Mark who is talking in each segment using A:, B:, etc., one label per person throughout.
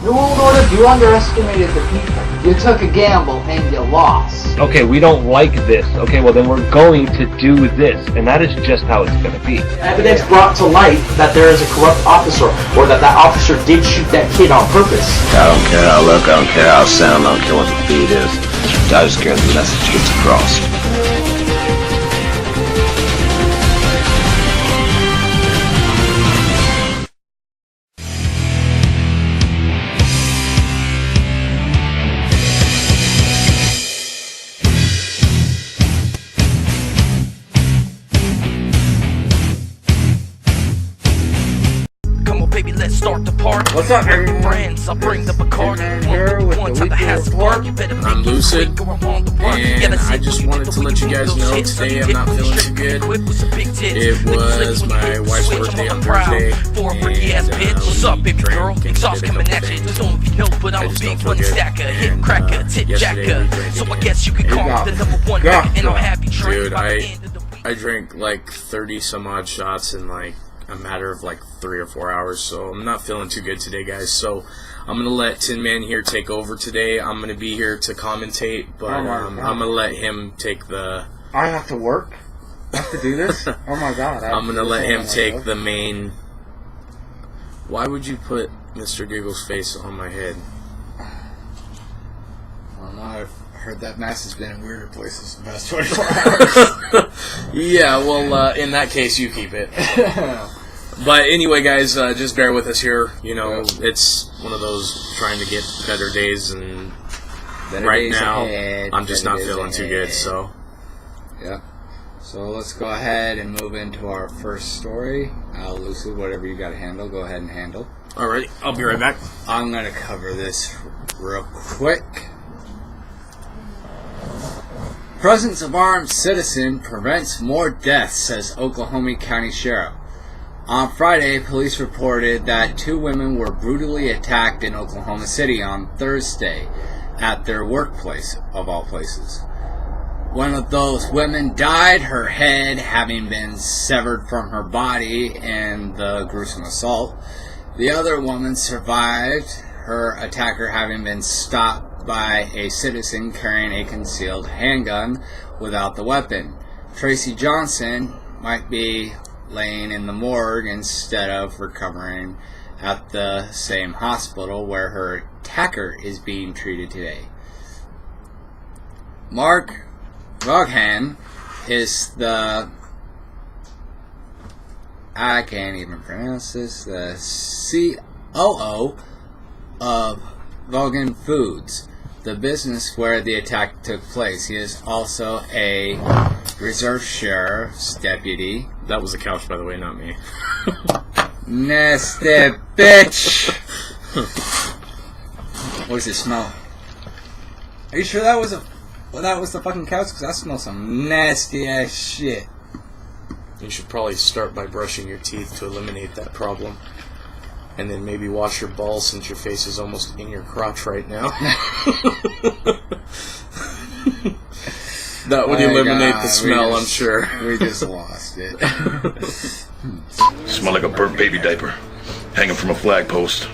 A: New World Order, you underestimated the people. You took a gamble and you lost.
B: Okay, we don't like this. Okay, well then we're going to do this. And that is just how it's going to be.
C: Evidence brought to light that there is a corrupt officer, or that officer did shoot that kid on purpose.
D: I don't care how I look, I don't care how I sound, I don't care what the beat is. I just care the message gets across.
E: Start the party.
F: What's up, everyone?
E: Friends, I'll bring the Bacardi.
F: Here with the weekly report. I'm Lucid, and I just wanted to let you guys know today I'm not feeling too good. It was my wife's birthday on Thursday, and
E: what's up, baby girl? Exhaust coming at you. Don't know but I'm a big funny stacker, hit cracker, tit jacker. So I guess you could call me the number one record, and I'm happy.
F: Dude, I drank like 30 some odd shots in like a matter of like 3 or 4 hours, so I'm not feeling too good today, guys. So I'm gonna let Tin Man here take over today. I'm gonna be here to commentate, but I'm gonna let him take the.
G: I have to work. I have to do this. Oh my god!
F: I'm gonna let him take the main. Why would you put Mr. Giggle's face on my head?
G: I don't know. I've heard that mass has been in weirder places the past 24 hours.
F: Yeah, well, in that case, you keep it. But anyway, guys, just bear with us here. You know, it's one of those trying to get better days, and right now, I'm just not feeling too good, so.
G: Yeah. So let's go ahead and move into our first story. Lucid, whatever you got to handle, go ahead and handle.
F: Alright, I'll be right back.
G: I'm going to cover this real quick. Presence of armed citizen prevents more deaths, says Oklahoma County Sheriff. On Friday, police reported that 2 women were brutally attacked in Oklahoma City on Thursday at their workplace, of all places. One of those women died, her head having been severed from her body in the gruesome assault. The other woman survived, her attacker having been stopped by a citizen carrying a concealed handgun without the weapon. Tracy Johnson might be laying in the morgue instead of recovering at the same hospital where her attacker is being treated today. Mark Vaughan is the, I can't even pronounce this, the COO of Vaughan Foods, the business where the attack took place. He is also a reserve sheriff's deputy.
F: That was the couch, by the way, not me.
G: Nasty bitch! What does it smell? Are you sure that was the fucking couch? Because I smell some nasty ass shit.
F: You should probably start by brushing your teeth to eliminate that problem. And then maybe wash your balls since your face is almost in your crotch right now. That would eliminate the smell, I'm sure.
G: We just lost it.
H: Smell like a burnt baby diaper hanging from a flag post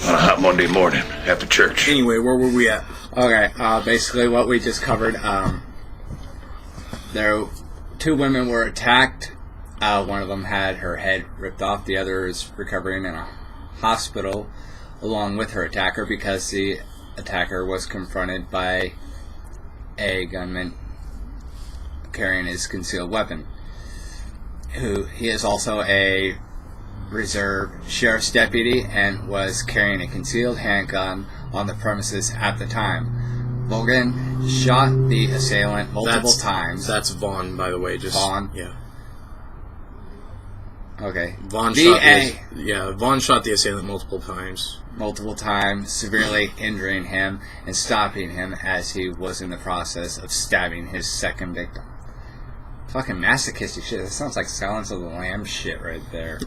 H: on a hot Monday morning after church.
F: Anyway, where were we at?
G: Okay, basically what we just covered, there 2 women were attacked. One of them had her head ripped off. The other is recovering in a hospital along with her attacker because the attacker was confronted by a gunman carrying his concealed weapon. He is also a reserve sheriff's deputy and was carrying a concealed handgun on the premises at the time. Logan shot the assailant multiple times.
F: That's Vaughn, by the way. Just
G: Vaughn?
F: Yeah.
G: Okay.
F: Vaughn shot the assailant multiple times, severely injuring him and stopping him as he was in the process of stabbing his second victim. Fucking masochistic shit. That sounds like Silence of the Lambs shit right there.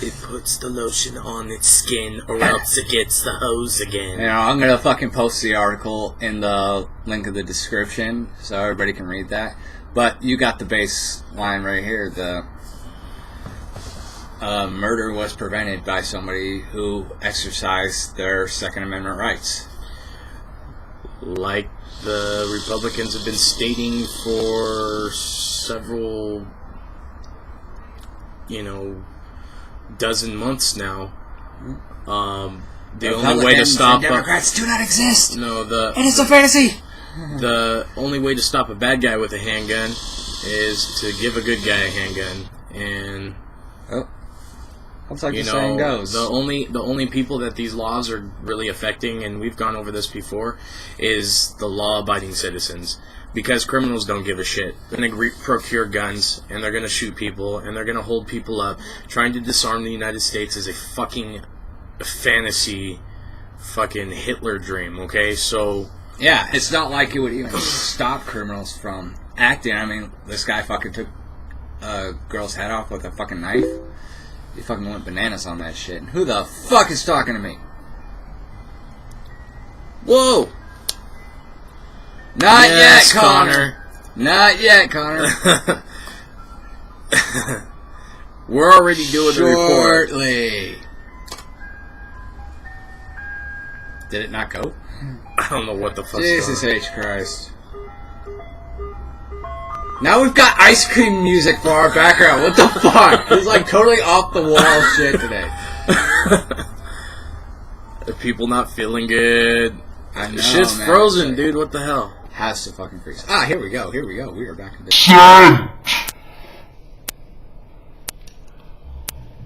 F: It puts the lotion on its skin or else it gets the hose again.
G: You know, I'm gonna fucking post the article in the link of the description so everybody can read that. But you got the baseline right here. murder was prevented by somebody who exercised their Second Amendment rights.
I: Like the Republicans have been stating for several, dozen months now. The only way to stop
G: Democrats do not exist.
I: No,
G: and it's a fantasy.
I: The only way to stop a bad guy with a handgun is to give a good guy a handgun, and
G: Looks like the saying goes.
I: The only people that these laws are really affecting, and we've gone over this before, is the law-abiding citizens. Because criminals don't give a shit. They're going to procure guns, and they're going to shoot people, and they're going to hold people up. Trying to disarm the United States is a fucking fantasy, fucking Hitler dream, okay? So...
G: yeah, it's not like it would even stop criminals from acting. I mean, this guy fucking took a girl's head off with a fucking knife. He fucking went bananas on that shit. Who the fuck is talking to me?
I: Whoa!
G: Not yet, Connor. Not yet, Connor.
I: We're already doing the report.
G: Shortly. Did it not go?
I: I don't know what the fuck.
G: Jesus H. Christ. Now we've got ice cream music for our background. What the fuck? It's like totally off the wall shit today.
I: Are people not feeling good?
G: I know,
I: shit's
G: man.
I: frozen, dude. What the hell?
G: Has to fucking freeze. Ah, here we go. Here we go. We are back in business.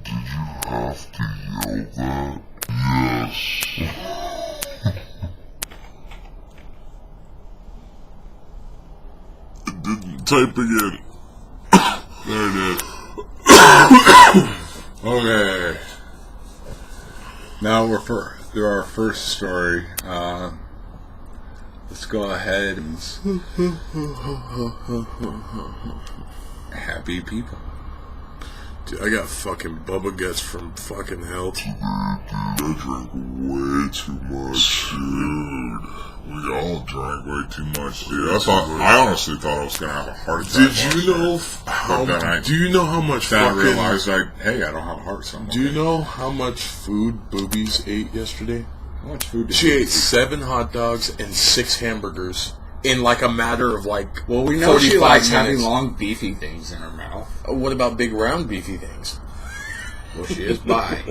J: Did you have to yell that? Yes. Type again. There it is. Okay. Now we're through our first story. Let's go ahead and... happy people.
K: Dude, I got fucking bubba guts from fucking hell.
J: Dude, I drank way too much, dude. We all drank way too much, dude. I honestly thought I was gonna have a heart attack.
K: Did you know how much
J: then
K: fucking...
J: I realized, hey, I don't have a heart, so
K: Do you know how much food Boobies ate yesterday?
J: How much food did
K: she
J: you
K: ate? 7 hot dogs and 6 hamburgers in like a matter of like
G: well, we know she
K: 45
G: likes
K: minutes.
G: having long beefy things in her mouth.
K: What about big round beefy things?
G: Well, she is bi.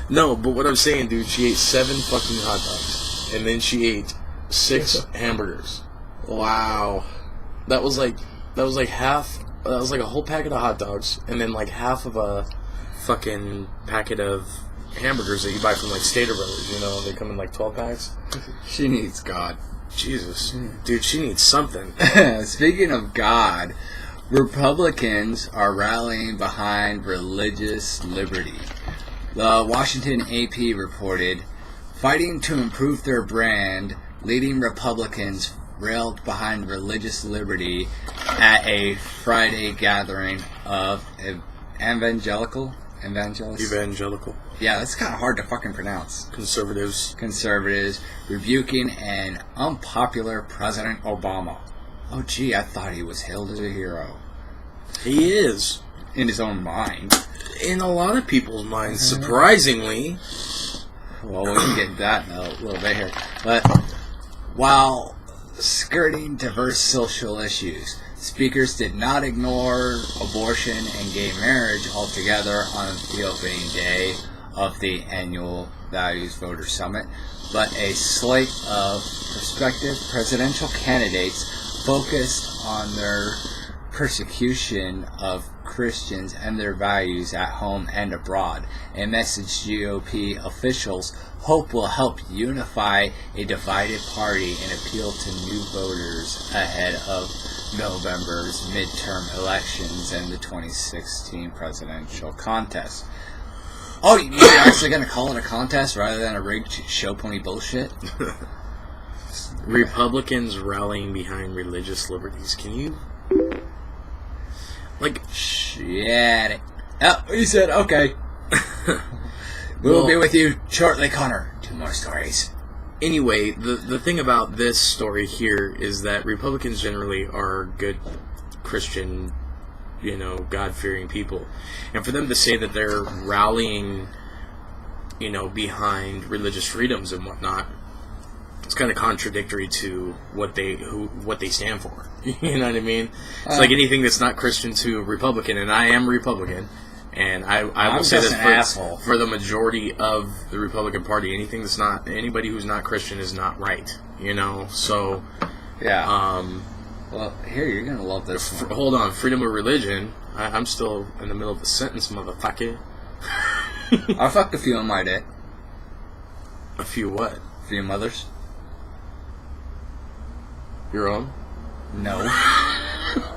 K: No, but what I'm saying, dude, she ate 7 fucking hot dogs, and then she ate 6 hamburgers. Wow, that was like half. That was like a whole packet of hot dogs, and then like half of a fucking packet of hamburgers that you buy from like Stater Brothers. You know, they come in like 12 packs.
G: She needs God.
K: Jesus, dude, she needs something.
G: Speaking of God, Republicans are rallying behind religious liberty. The Washington AP reported, fighting to improve their brand, leading Republicans railed behind religious liberty at a Friday gathering of evangelical. Yeah, that's kind of hard to fucking pronounce.
K: Conservatives
G: rebuking an unpopular President Obama. Oh, gee, I thought he was hailed as a hero.
K: He is.
G: In his own mind.
K: In a lot of people's minds, surprisingly.
G: Well, we can get that in a little bit here. But while skirting diverse social issues, speakers did not ignore abortion and gay marriage altogether on the opening day of the annual Values Voter Summit, but a slate of prospective presidential candidates focused on their persecution of Christians and their values at home and abroad, a message GOP officials hope will help unify a divided party and appeal to new voters ahead of November's midterm elections and the 2016 presidential contest. Oh, you're actually going to call it a contest rather than a rigged show pony bullshit?
I: Republicans rallying behind religious liberties. Can you... like...
G: Shit. Oh, he said, okay. We'll be with you shortly, Connor. 2 more stories.
I: Anyway, the thing about this story here is that Republicans generally are good Christian God-fearing people. And for them to say that they're rallying, behind religious freedoms and whatnot, it's kind of contradictory to what they stand for. You know what I mean? It's like anything that's not Christian to Republican, and I am Republican, and I will say this for the majority of the Republican Party, anybody who's not Christian is not right. So
G: yeah. Well, here, you're gonna love this one.
I: Hold on, freedom of religion. I'm still in the middle of the sentence, motherfucker.
G: I fucked a few on my day.
I: A few what?
G: A few mothers.
I: Your own?
G: No.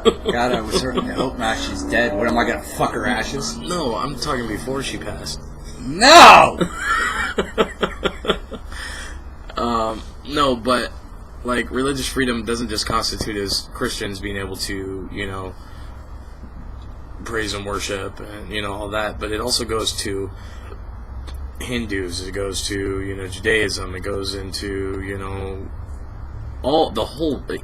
G: God, I would certainly hope not. She's dead. What, am I gonna fuck her ashes?
I: No, I'm talking before she passed.
G: No!
I: No, but, like, religious freedom doesn't just constitute as Christians being able to, praise and worship and, all that, but it also goes to Hindus, it goes to, Judaism, it goes into,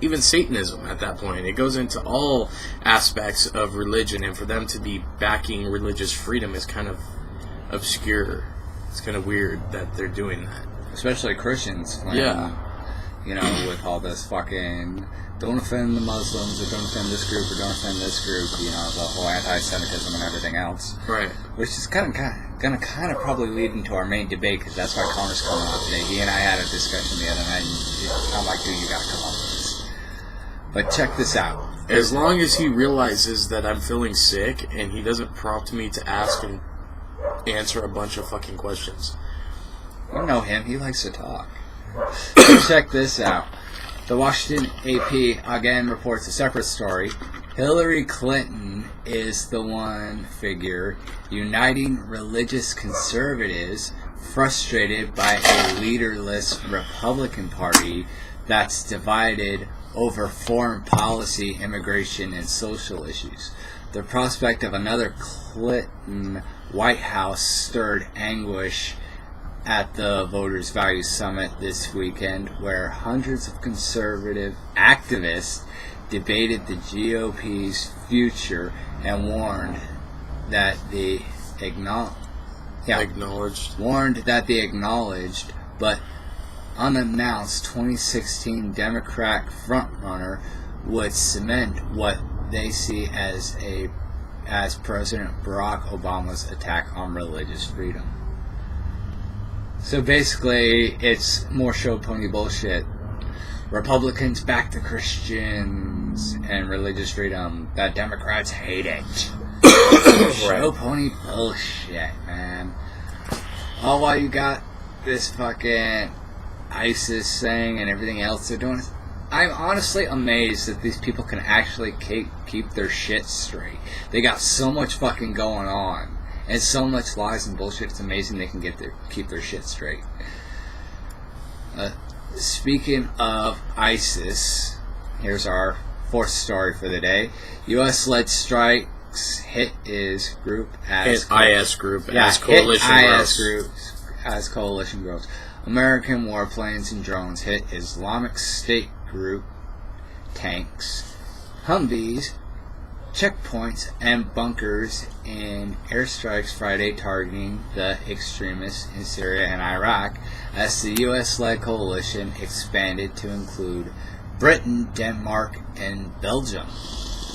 I: even Satanism at that point. It goes into all aspects of religion, and for them to be backing religious freedom is kind of obscure. It's kind of weird that they're doing that.
G: Especially Christians.
I: Yeah.
G: With all this fucking, don't offend the Muslims, or don't offend this group, or don't offend this group, the whole anti-Semitism and everything else.
I: Right.
G: Which is going to probably lead into our main debate, because that's why Connor's coming on today. He and I had a discussion the other night, and I'm like, dude, you got to come on with this. But check this out.
I: As long as he realizes that I'm feeling sick, and he doesn't prompt me to ask and answer a bunch of fucking questions.
G: You know him, he likes to talk. So check this out. The Washington AP again reports a separate story. Hillary Clinton is the one figure uniting religious conservatives frustrated by a leaderless Republican Party that's divided over foreign policy, immigration, and social issues. The prospect of another Clinton White House stirred anguish at the Voters' Value Summit this weekend, where hundreds of conservative activists debated the GOP's future and warned that the acknowledged but unannounced 2016 Democrat frontrunner would cement what they see as President Barack Obama's attack on religious freedom. So basically, it's more show pony bullshit. Republicans back the Christians and religious freedom. That Democrats hate it. Show pony bullshit, man. All while you got this fucking ISIS thing and everything else they're doing. I'm honestly amazed that these people can actually keep their shit straight. They got so much fucking going on. And so much lies and bullshit, it's amazing they can keep their shit straight. Speaking of ISIS, here's our fourth story for the day. U.S.-led strikes hit IS group as coalition grows. American warplanes and drones hit Islamic State group tanks, Humvees, checkpoints, and bunkers in airstrikes Friday targeting the extremists in Syria and Iraq as the U.S.-led coalition expanded to include Britain, Denmark, and Belgium.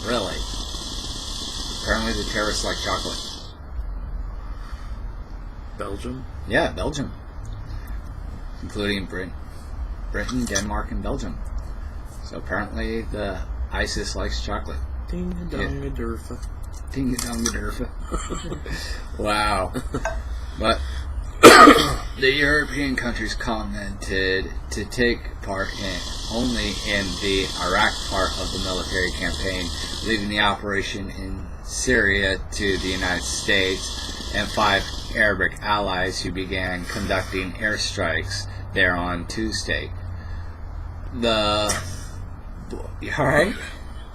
G: Really? Apparently the terrorists like chocolate.
I: Belgium?
G: Yeah, Belgium. Including Britain, Denmark, and Belgium. So apparently the ISIS likes chocolate.
I: Ding-a-dong-a-durfa.
G: Ding-a-dong-a-durfa. Wow. But the European countries commented to take part only in the Iraq part of the military campaign, leaving the operation in Syria to the United States and 5 Arabic allies who began conducting airstrikes there on Tuesday. You alright?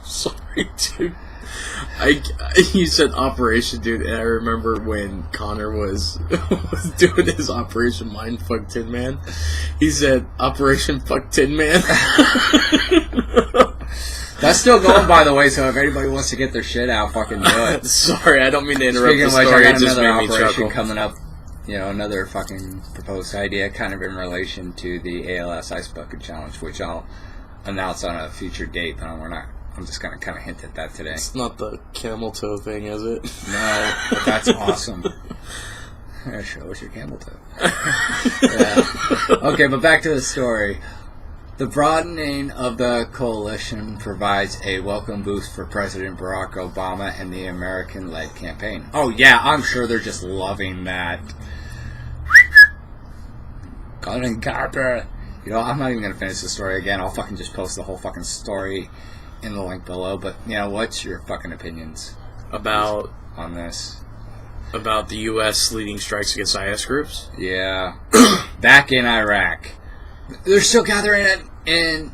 I: Sorry, dude. You said Operation, dude, and I remember when Connor was doing his Operation Mindfuck Tin Man. He said Operation Fuck Tin Man.
G: That's still going, by the way, so if anybody wants to get their shit out, fucking do it.
I: Sorry, I don't mean to interrupt
G: Speaking
I: the
G: of which,
I: story.
G: I
I: It
G: got
I: just
G: another
I: made me
G: operation
I: chuckle.
G: coming up, another fucking proposed idea, kind of in relation to the ALS Ice Bucket Challenge, which I'll announce on a future date, but I'm just going to kind of hint at that today.
K: It's not the camel toe thing, is it?
G: No, but that's awesome. Show us your camel toe. Yeah. Okay, but back to the story. The broadening of the coalition provides a welcome boost for President Barack Obama and the American-led campaign. Oh yeah, I'm sure they're just loving that. Colin Carter. I'm not even going to finish the story again. I'll fucking just post the whole fucking story in the link below. But, what's your fucking opinions on this?
I: About the U.S. leading strikes against IS groups?
G: Yeah. Back in Iraq. They're still gathering in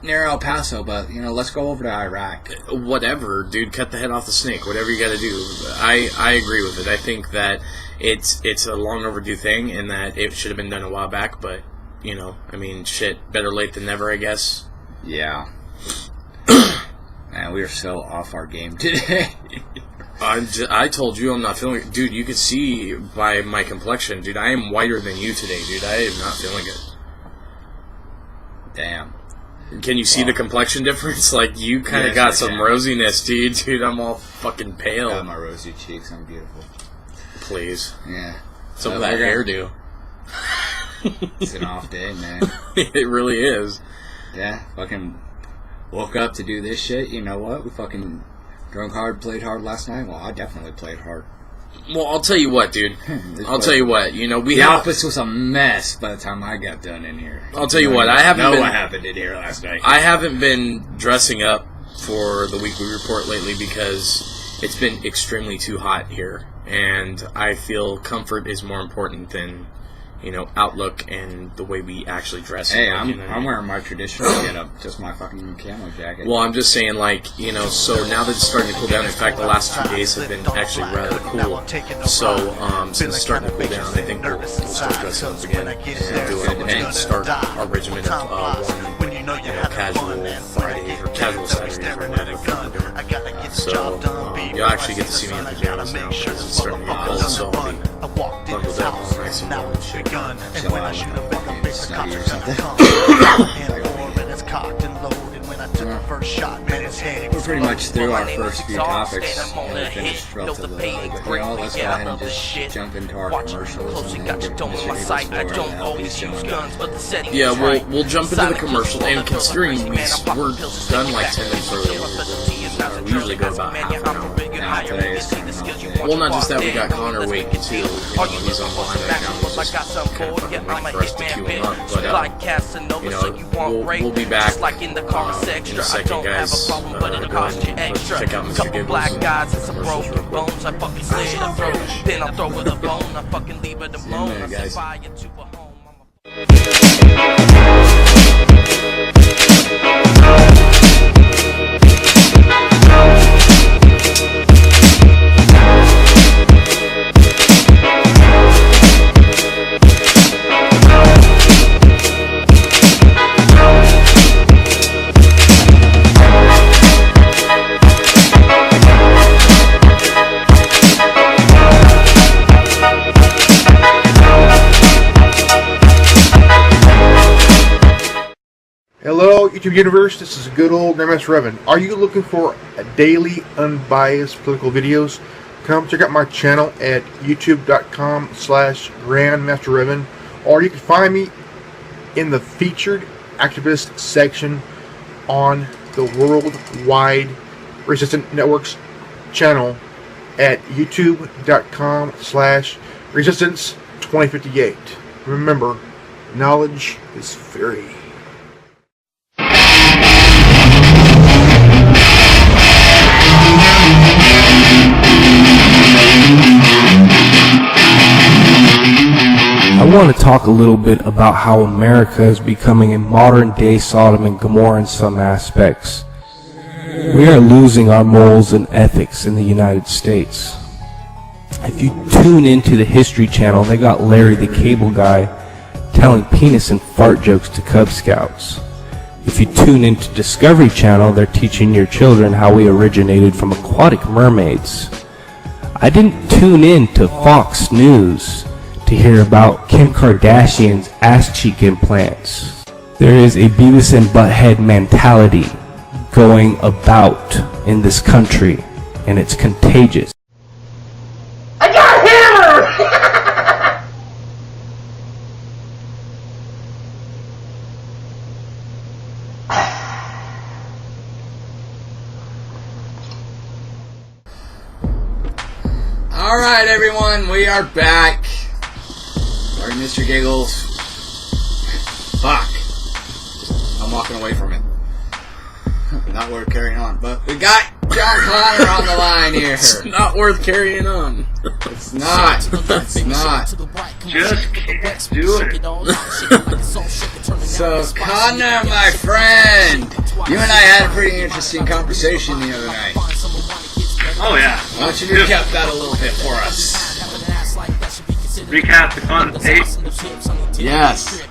G: near El Paso, but, let's go over to Iraq.
I: Whatever, dude. Cut the head off the snake. Whatever you gotta do. I agree with it. I think that it's a long overdue thing and that it should have been done a while back, but, shit, better late than never, I guess.
G: Yeah. Man, we are so off our game today.
I: I told you I'm not feeling it. Dude, you could see by my complexion, dude, I am whiter than you today, dude. I am not feeling it.
G: Damn.
I: Can you see the complexion difference? Like, you kind of got some rosiness, dude. Dude, I'm all fucking pale.
G: I got my rosy cheeks. I'm beautiful.
I: Please.
G: Yeah.
I: So what that hairdo?
G: It's an off day, man.
I: It really is.
G: Yeah. Fucking woke up to do this shit. You know what? We fucking drunk hard, played hard last night. Well, I definitely played hard.
I: Well, I'll tell you what, dude. I'll tell you what.
G: The office was a mess by the time I got done in here.
I: I'll tell you what. I haven't been.
G: What happened in here last night?
I: I haven't been dressing up for the weekly report lately because it's been extremely too hot here, and I feel comfort is more important than outlook and the way we actually dress.
G: Hey, I'm wearing my traditional getup, just my fucking camo jacket.
I: Well, I'm just saying, so now that it's starting to cool down, in fact, the last 2 days have been actually rather cool. So, since it's starting to cool down, I think we'll start dressing up again and start our regimen of one casual Friday or casual Saturday or whatever. So, you'll actually get to see me in pajamas now because it's starting to get cold, so I'll be bundled up all nice and warm and shit.
L: And when I shoot a bigger cock, and it's cocked and loaded. When I took the first shot, man, his head.
G: We're pretty much through our first few topics, and we finished relatively early. But let's go ahead and just jump into our commercials and then get
I: Yeah, we'll jump into the commercial, and considering we're done like 10 minutes early, we usually go about half an hour.
G: Today is kind of
I: well, not just that, we got Connor waiting too. He's online right now. He's just kind of fucking waiting for us to queue him up. But, we'll be back in a second, guys. Go ahead and check out Mr. Gibbons.
E: Black guys and some broken bones. I fucking slit a throat, then I throw it a bone. I fucking leave it alone. I set fire to a home.
M: Hello, YouTube universe. This is good old Grandmaster Revan. Are you looking for daily, unbiased political videos? Come check out my channel at youtube.com/GrandmasterRevan, or you can find me in the featured activist section on the Worldwide Resistant Networks channel at youtube.com/Resistance2058. Remember, knowledge is free.
N: I want to talk a little bit about how America is becoming a modern-day Sodom and Gomorrah in some aspects. We are losing our morals and ethics in the United States. If you tune into the History Channel, they got Larry the Cable Guy telling penis and fart jokes to Cub Scouts. If you tune into Discovery Channel, they're teaching your children how we originated from aquatic mermaids. I didn't tune in to Fox News to hear about Kim Kardashian's ass cheek implants. There is a Beavis and Butthead mentality going about in this country, and it's contagious.
C: I got hammered!
G: Alright, everyone, we are back. Sorry, Mr. Giggles. Fuck. I'm walking away from it. Not worth carrying on, but we got John Connor on the line here.
K: It's not worth carrying on.
G: It's not. It's not.
B: Just can't do it.
G: So, Connor, my friend, you and I had a pretty interesting conversation the other night.
B: Oh yeah.
G: Why don't you recap that a little bit for us?
B: Recap the conversation.
G: Yes.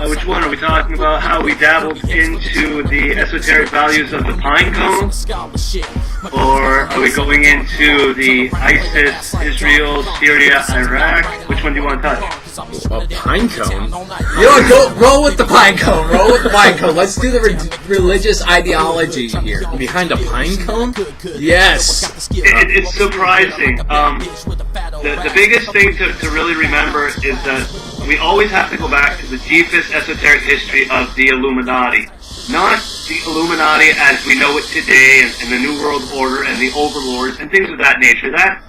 B: Which one are we talking about? How we dabbled into the esoteric values of the pine cone? Or are we going into the ISIS, Israel, Syria, Iraq? Which one do you want to touch?
K: A pine cone?
G: You know, go roll with the pine cone. Roll with the pine cone. Let's do the religious ideology here.
K: Behind a pine cone?
G: Yes.
B: It's surprising. The biggest thing to really remember is that we always have to go back to the deepest esoteric history of the Illuminati. Not the Illuminati as we know it today, and the New World Order and the Overlords and things of that nature. That,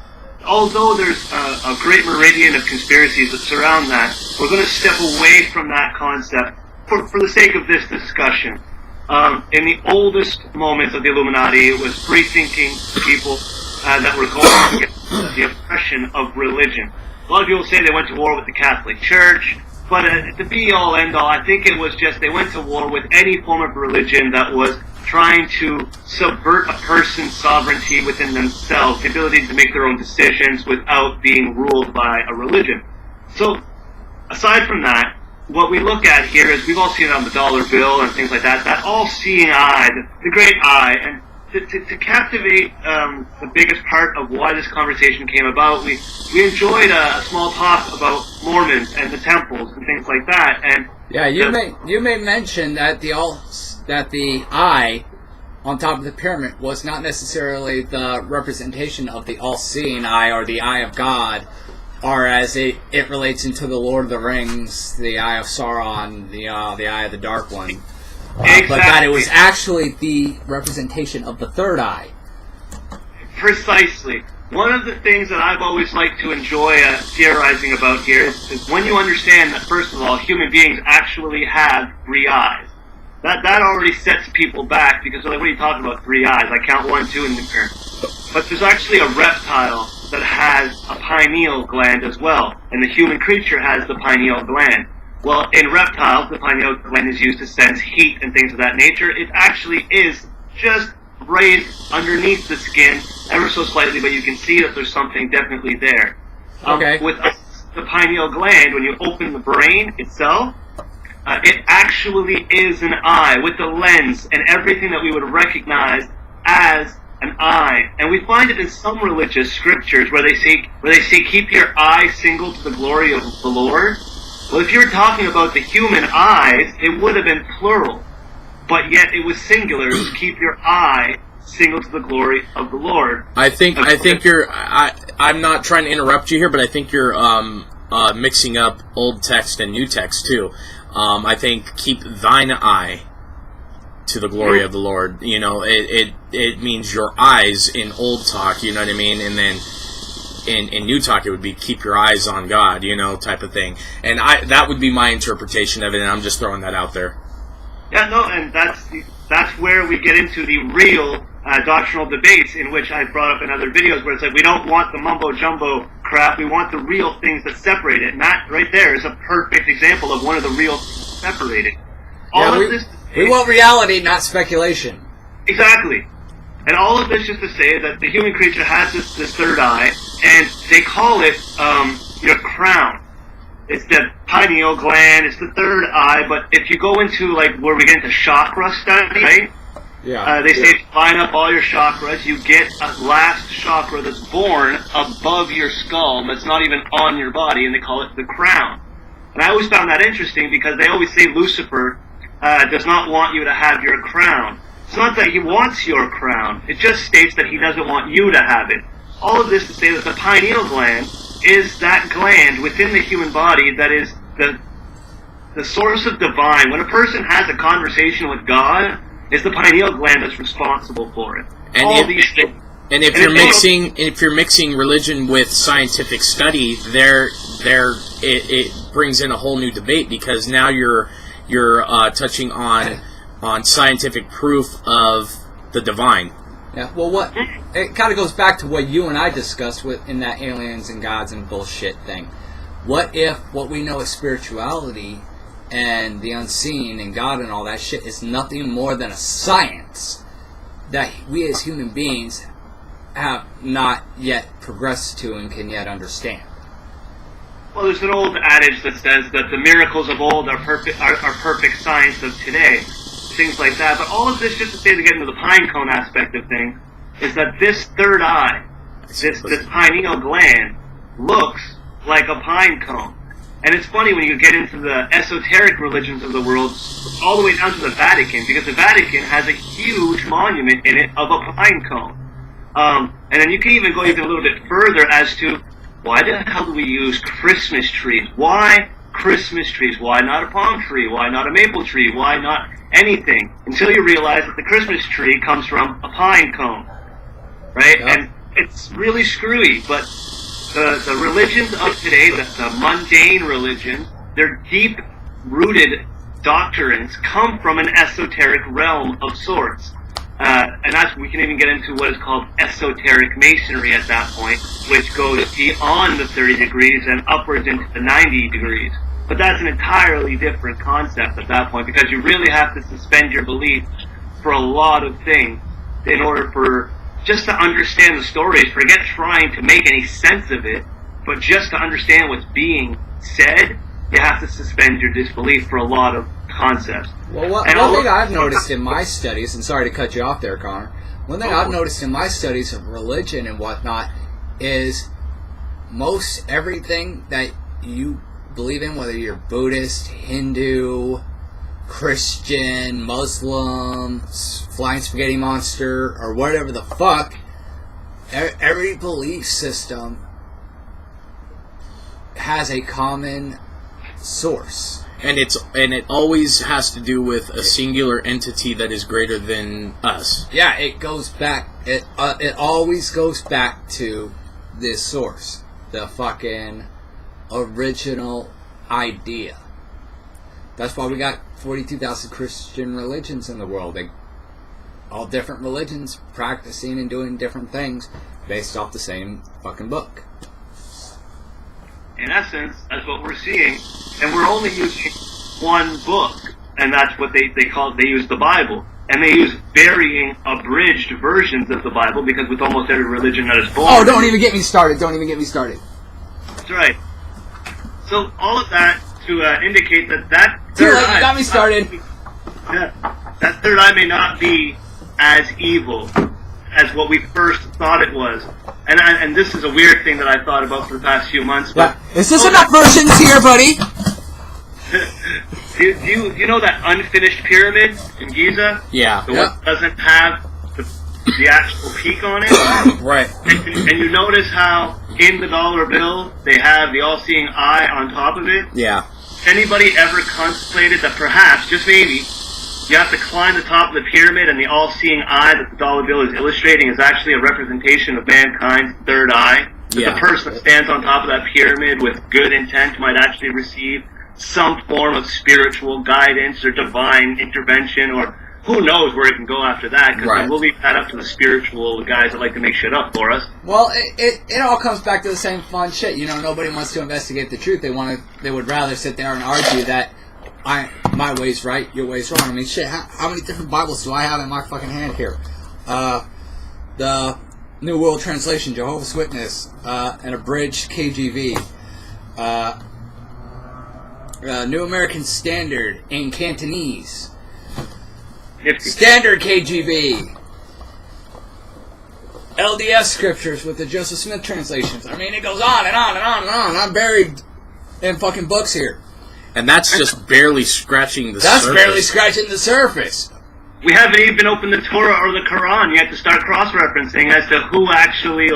B: although there's a great meridian of conspiracies that surround that, we're going to step away from that concept for the sake of this discussion. In the oldest moments of the Illuminati, it was free-thinking people that were going against the oppression of religion. A lot of people say they went to war with the Catholic Church, but the be-all, end-all, I think it was just they went to war with any form of religion that was trying to subvert a person's sovereignty within themselves, the ability to make their own decisions without being ruled by a religion. So, aside from that, what we look at here is, we've all seen it on the dollar bill and things like that, that all-seeing eye, the great eye, and to captivate the biggest part of why this conversation came about, we enjoyed a small talk about Mormons and the temples and things like that. And
G: yeah, you may mention that the eye on top of the pyramid was not necessarily the representation of the all-seeing eye or the eye of God, or as it relates into the Lord of the Rings, the eye of Sauron, the eye of the Dark One.
B: Exactly.
G: But that it was actually the representation of the third eye.
B: Precisely. One of the things that I've always liked to enjoy theorizing about here is when you understand that, first of all, human beings actually have 3 eyes. That already sets people back, because they're like, what are you talking about, 3 eyes? I count 1, 2 in the current. But there's actually a reptile that has a pineal gland as well, and the human creature has the pineal gland. Well, in reptiles, the pineal gland is used to sense heat and things of that nature. It actually is just raised underneath the skin, ever so slightly, but you can see that there's something definitely there.
G: Okay.
B: With the pineal gland, when you open the brain itself, it actually is an eye with the lens and everything that we would recognize as an eye. And we find it in some religious scriptures where they say keep your eye single to the glory of the Lord. Well, if you were talking about the human eyes, it would have been plural, but yet it was singular. To keep your eye single to the glory of the Lord.
K: I think you're. I'm not trying to interrupt you here, but I think you're mixing up old text and new text too. I think keep thine eye to the glory of the Lord. You know, it means your eyes in old talk. You know what I mean, and then. In New Talk, it would be keep your eyes on God, you know, type of thing. And that would be my interpretation of it, and I'm just throwing that out there.
B: Yeah, no, and that's where we get into the real doctrinal debates, in which I brought up in other videos, where it's like, we don't want the mumbo-jumbo crap, we want the real things that separate it. And that right there is a perfect example of one of the real things separated.
G: We want reality, not speculation.
B: Exactly. And all of this just to say that the human creature has this third eye, and they call it, crown. it's the pineal gland, it's the third eye, but if you go into, like, where we get into chakra study, right?
G: Yeah.
B: They say if you line up all your chakras, you get a last chakra that's born above your skull, that's not even on your body, and they call it the crown. And I always found that interesting because they always say Lucifer does not want you to have your crown. It's not that he wants your crown, it just states that he doesn't want you to have it. All of this to say that the pineal gland is that gland within the human body that is the source of divine. When a person has a conversation with God, it's the pineal gland that's responsible for it.
I: And
B: all these things.
I: And if you're mixing religion with scientific study, it brings in a whole new debate, because now you're touching on scientific proof of the divine.
G: Yeah. Well, it kind of goes back to what you and I discussed in that aliens and gods and bullshit thing. What if what we know as spirituality and the unseen and God and all that shit is nothing more than a science that we as human beings have not yet progressed to and can yet understand?
B: Well, there's an old adage that says that the miracles of old are perfect science of today. Things like that. But all of this, just to say, to get into the pine cone aspect of things, is that this third eye, this pineal gland, looks like a pine cone. And it's funny when you get into the esoteric religions of the world, all the way down to the Vatican, because the Vatican has a huge monument in it of a pine cone. And then you can even go even a little bit further as to, why the hell do we use Christmas trees? Why Christmas trees? Why not a palm tree? Why not a maple tree? Why not anything? Until you realize that the Christmas tree comes from a pine cone, right? Yep. And it's really screwy, but the religions of today, the mundane religions, their deep-rooted doctrines come from an esoteric realm of sorts. And that's, we can even get into what is called esoteric masonry at that point, which goes beyond the 30 degrees and upwards into the 90 degrees. But that's an entirely different concept at that point, because you really have to suspend your belief for a lot of things in order for just to understand the stories. Forget trying to make any sense of it, but just to understand what's being said, you have to suspend your disbelief for a lot of concepts.
G: Well, one thing I've noticed in my studies, and sorry to cut you off there, Connor, one thing I've noticed in my studies of religion and whatnot is most everything that you believe in, whether you're Buddhist, Hindu, Christian, Muslim, Flying Spaghetti Monster, or whatever the fuck, every belief system has a common source.
I: And it always has to do with a singular entity that is greater than us.
G: Yeah, it goes back. It always goes back to this source, the fucking original idea. That's why we got 42,000 Christian religions in the world. All different religions practicing and doing different things based off the same fucking book.
B: In essence, that's what we're seeing, and we're only using one book, and that's what they call it. They use the Bible, and they use varying abridged versions of the Bible, because with almost every religion that is born...
G: Oh, don't even get me started. Don't even get me started.
B: That's right. So all of that to indicate that
G: Too late, you got me started.
B: That third eye may not be as evil as what we first thought it was. And this is a weird thing that I've thought about for the past few months. But
G: is this enough versions here, buddy?
B: do you know that unfinished pyramid in Giza?
I: Yeah.
B: The one that doesn't have the actual peak on it?
I: Right.
B: And you notice how in the dollar bill they have the all-seeing eye on top of it?
I: Yeah.
B: Anybody ever contemplated that perhaps, just maybe, you have to climb the top of the pyramid, and the all-seeing eye that the dollar bill is illustrating is actually a representation of mankind's third eye?
I: Yeah.
B: The person that stands on top of that pyramid with good intent might actually receive some form of spiritual guidance or divine intervention, or who knows where it can go after that, because we'll leave that up to the spiritual guys that like to make shit up for us.
G: Well, it all comes back to the same fun shit. You know, nobody wants to investigate the truth. They would rather sit there and argue that my way's right, your way's wrong. I mean, shit, how many different Bibles do I have in my fucking hand here? The New World Translation, Jehovah's Witness, an abridged KJV, New American Standard in Cantonese.
B: Nifty.
G: Standard KGB. LDS scriptures with the Joseph Smith translations. I mean, it goes on and on and on and on. I'm buried in fucking books here.
I: And that's just barely scratching the
G: surface. That's barely scratching the surface.
B: We haven't even opened the Torah or the Quran. You have to start cross-referencing as to who actually,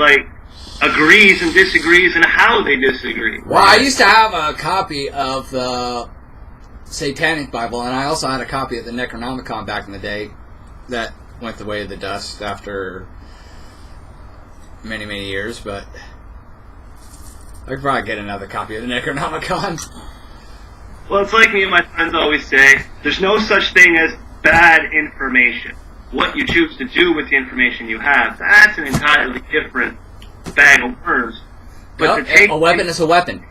B: agrees and disagrees and how they disagree.
G: Well, I used to have a copy of the Satanic Bible, and I also had a copy of the Necronomicon back in the day that went the way of the dust after many, many years, but I could probably get another copy of the Necronomicon.
B: Well, it's like me and my friends always say, there's no such thing as bad information. What you choose to do with the information you have, that's an entirely different bag of worms. But
G: a weapon is a weapon.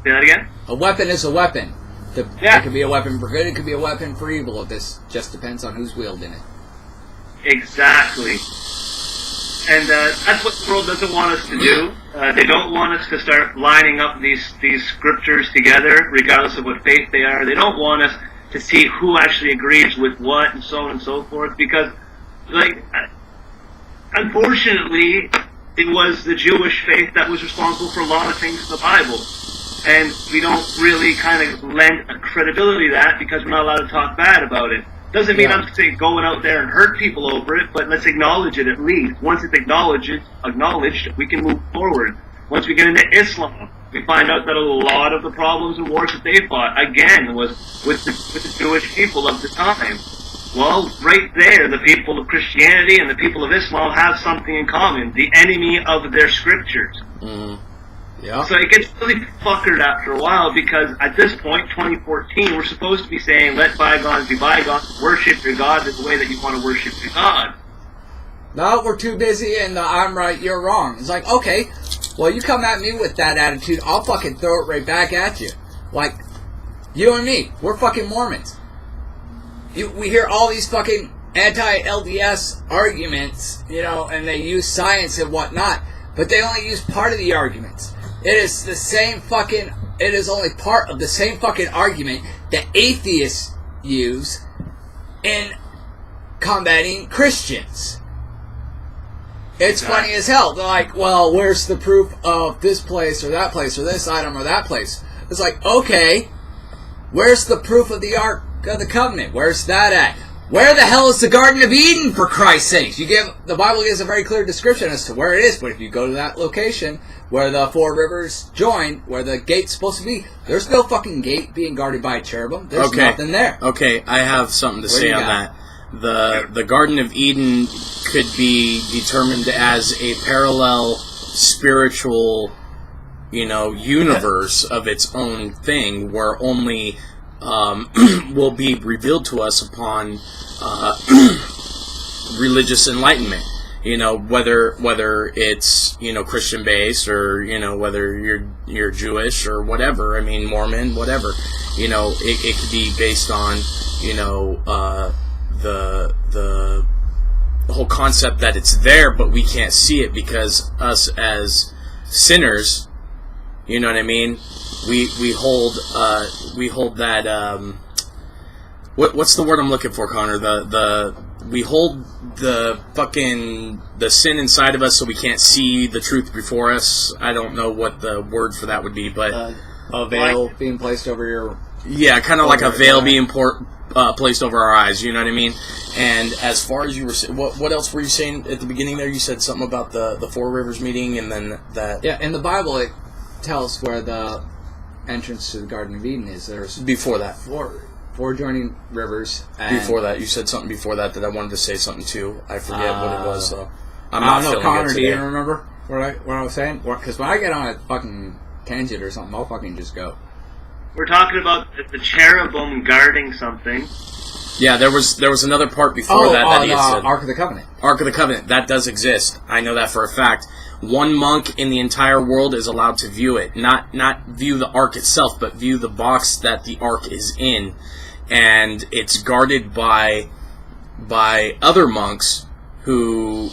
B: Say that again?
G: A weapon is a weapon. It could be a weapon for good, it could be a weapon for evil. This just depends on who's wielding it.
B: Exactly. And that's what the world doesn't want us to do. They don't want us to start lining up these scriptures together, regardless of what faith they are. They don't want us to see who actually agrees with what, and so on and so forth, because, unfortunately, it was the Jewish faith that was responsible for a lot of things in the Bible. And we don't really kind of lend a credibility to that because we're not allowed to talk bad about it. Doesn't mean I'm saying going out there and hurt people over it, but let's acknowledge it at least. Once it's acknowledged, we can move forward. Once we get into Islam, we find out that a lot of the problems and wars that they fought, again, was with the Jewish people of the time. Well, right there, the people of Christianity and the people of Islam have something in common. The enemy of their scriptures.
G: Mm-hmm. Yeah.
B: So it gets really fuckered after a while because at this point, 2014, we're supposed to be saying, let bygones be bygones, worship your God in the way that you want to worship your God.
G: No, we're too busy and I'm right, you're wrong. It's like, okay, well, you come at me with that attitude, I'll fucking throw it right back at you. Like, you and me, we're fucking Mormons. We hear all these fucking anti-LDS arguments, and they use science and whatnot, but they only use part of the arguments. It is only part of the same fucking argument that atheists use in combating Christians. It's funny as hell. They're like, well, where's the proof of this place or that place or this item or that place? It's like, okay, where's the proof of the Ark of the Covenant? Where's that at? Where the hell is the Garden of Eden, for Christ's sakes? The Bible gives a very clear description as to where it is, but if you go to that location where the four rivers join, where the gate's supposed to be, there's no fucking gate being guarded by a cherubim. There's nothing there.
I: Okay, I have something to say on that. The Garden of Eden could be determined as a parallel spiritual, universe of its own thing, where only will be revealed to us upon religious enlightenment. Whether it's Christian based or whether you're Jewish or whatever. I mean, Mormon, whatever. It could be based on the whole concept that it's there, but we can't see it because us as sinners, you know what I mean? We hold that what's the word I'm looking for, Connor? We hold the sin inside of us so we can't see the truth before us. I don't know what the word for that would be, but
G: a veil being placed over your...
I: Yeah, kind of like a veil being placed over our eyes, you know what I mean? And as far as you were saying, what else were you saying at the beginning there? You said something about the Four Rivers meeting and then that...
G: Yeah, in the Bible it tells where the entrance to the Garden of Eden is. There's
I: before that.
G: Four joining rivers. And
I: before that, you said something before that I wanted to say something too. I forget what it was, though.
G: I'm not feeling Connor, do you remember what I was saying? Because when I get on a fucking tangent or something, I'll fucking just go.
B: We're talking about the cherubim guarding something.
I: Yeah, there was another part before that he had said.
G: Ark of the Covenant.
I: Ark of the Covenant, that does exist. I know that for a fact. One monk in the entire world is allowed to view it. Not view the Ark itself, but view the box that the Ark is in. And it's guarded by other monks who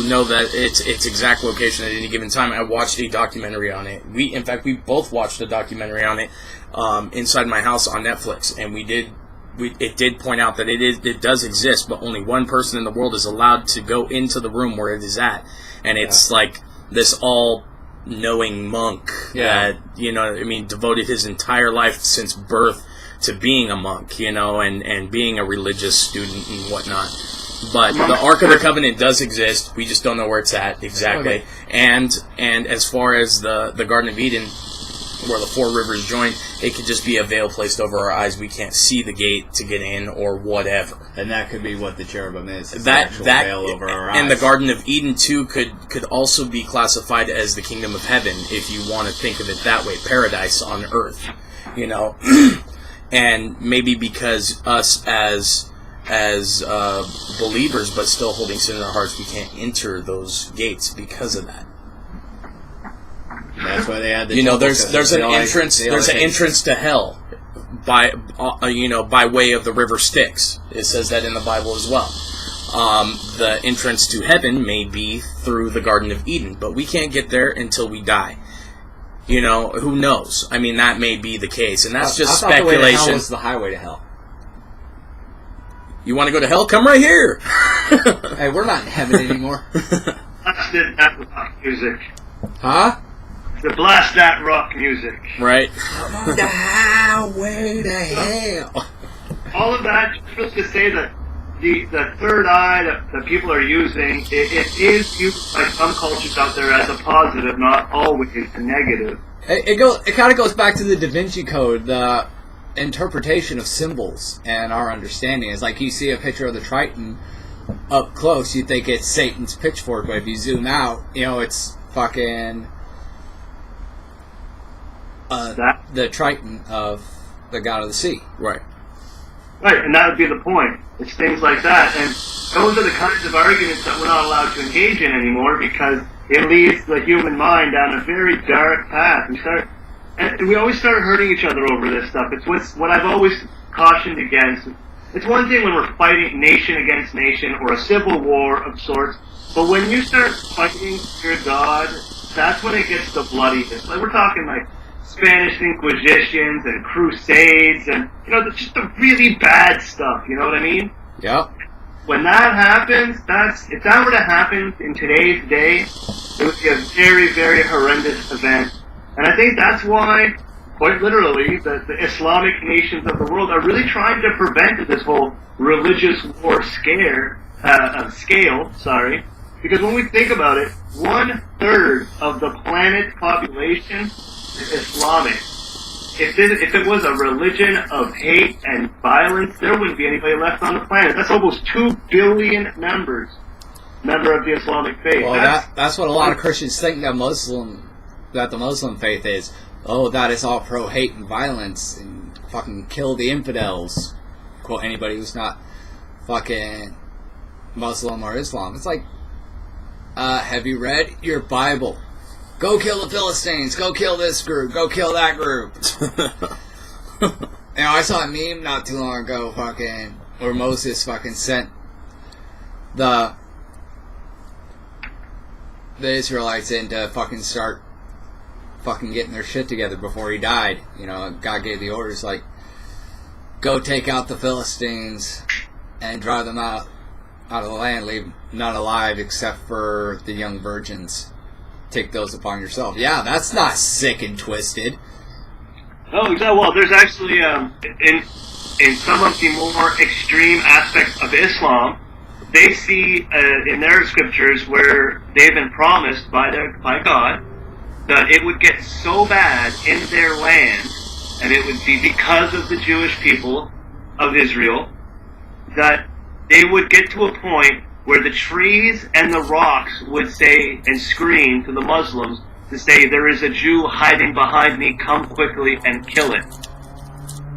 I: know that its exact location at any given time. I watched a documentary on it. In fact, we both watched a documentary on it inside my house on Netflix, and it did point out that it does exist, but only one person in the world is allowed to go into the room where it is at, and it's like this all-knowing monk that, you know, I mean, devoted his entire life since birth to being a monk, you know, and being a religious student and whatnot. But the Ark of the Covenant does exist. We just don't know where it's at exactly. And as far as the Garden of Eden, where the four rivers join, it could just be a veil placed over our eyes. We can't see the gate to get in or whatever.
G: And that could be what the cherubim is.
I: That
G: veil over our eyes.
I: And the Garden of Eden too could also be classified as the kingdom of heaven, if you want to think of it that way, paradise on earth, you know. And maybe because us as believers, but still holding sin in our hearts, we can't enter those gates because of that.
G: That's why they had the.
I: You know, there's an entrance. There's an entrance to hell by way of the river Styx. It says that in the Bible as well. The entrance to heaven may be through the Garden of Eden, but we can't get there until we die. You know, who knows? I mean, that may be the case, and that's just
G: I thought
I: speculation.
G: The way to hell was the highway to hell.
I: You want to go to hell? Come right here.
G: Hey, we're not in heaven anymore.
B: Blast that rock music.
G: Huh?
B: To blast that rock music.
I: Right.
G: I'm on the highway to hell.
B: All of that just to say that the third eye that people are using, it is used by some cultures out there as a positive, not always a negative.
G: It kind of goes back to the Da Vinci Code, the interpretation of symbols and our understanding. It's like you see a picture of the Triton up close, you think it's Satan's pitchfork, but if you zoom out, you know, it's fucking the Triton of the god of the sea.
I: Right.
B: Right, and that would be the point. It's things like that, and those are the kinds of arguments that we're not allowed to engage in anymore because it leads the human mind down a very dark path. We always start hurting each other over this stuff. It's what I've always cautioned against. It's one thing when we're fighting nation against nation or a civil war of sorts, but when you start fighting your God, that's when it gets the bloodiest. Like, we're talking like Spanish Inquisitions and Crusades and, you know, just the really bad stuff, you know what I mean?
G: Yep.
B: When that happens, if that were to happen in today's day, it would be a very, very horrendous event. And I think that's why, quite literally, the Islamic nations of the world are really trying to prevent this whole religious war scale, because when we think about it, 1/3 of the planet's population is Islamic. If it was a religion of hate and violence, there wouldn't be anybody left on the planet. That's almost 2 billion member of the Islamic faith.
G: Well, that's what a lot of Christians think that the Muslim faith is. Oh, that is all pro-hate and violence and fucking kill the infidels. Quote anybody who's not fucking Muslim or Islam. It's like, have you read your Bible? Go kill the Philistines. Go kill this group. Go kill that group. You know, I saw a meme not too long ago, where Moses fucking sent the Israelites in to fucking start fucking getting their shit together before he died. You know, God gave the orders like, go take out the Philistines and drive them out of the land, leave none alive except for the young virgins. Take those upon yourself. Yeah, that's not sick and twisted.
B: Oh, well, there's actually, in some of the more extreme aspects of Islam, they see in their scriptures where they've been promised by God that it would get so bad in their land, and it would be because of the Jewish people of Israel, that they would get to a point where the trees and the rocks would say and scream to the Muslims to say, there is a Jew hiding behind me, come quickly and kill it.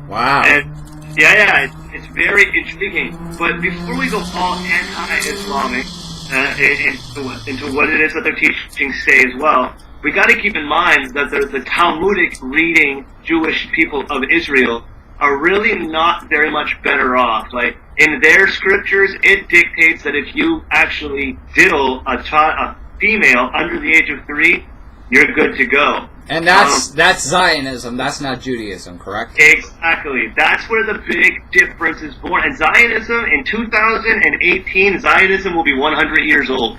G: Wow.
B: And it's very intriguing. But before we go all anti-Islamic into what it is that their teachings say as well, we got to keep in mind that the Talmudic reading Jewish people of Israel are really not very much better off. Like, in their scriptures, it dictates that if you actually diddle a female under the age of 3, you're good to go.
G: And that's Zionism. That's not Judaism, correct?
B: Exactly. That's where the big difference is born. And Zionism, in 2018, Zionism will be 100 years old.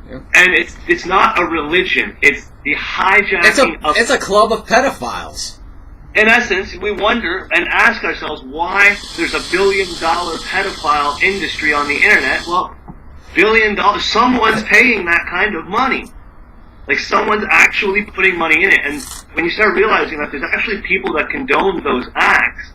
B: Yep. And it's not a religion. It's the hijacking
G: It's a club of pedophiles.
B: In essence, we wonder and ask ourselves why there's $1 billion pedophile industry on the internet. Well, $1 billion, someone's paying that kind of money. Like, someone's actually putting money in it. And when you start realizing that there's actually people that condone those acts,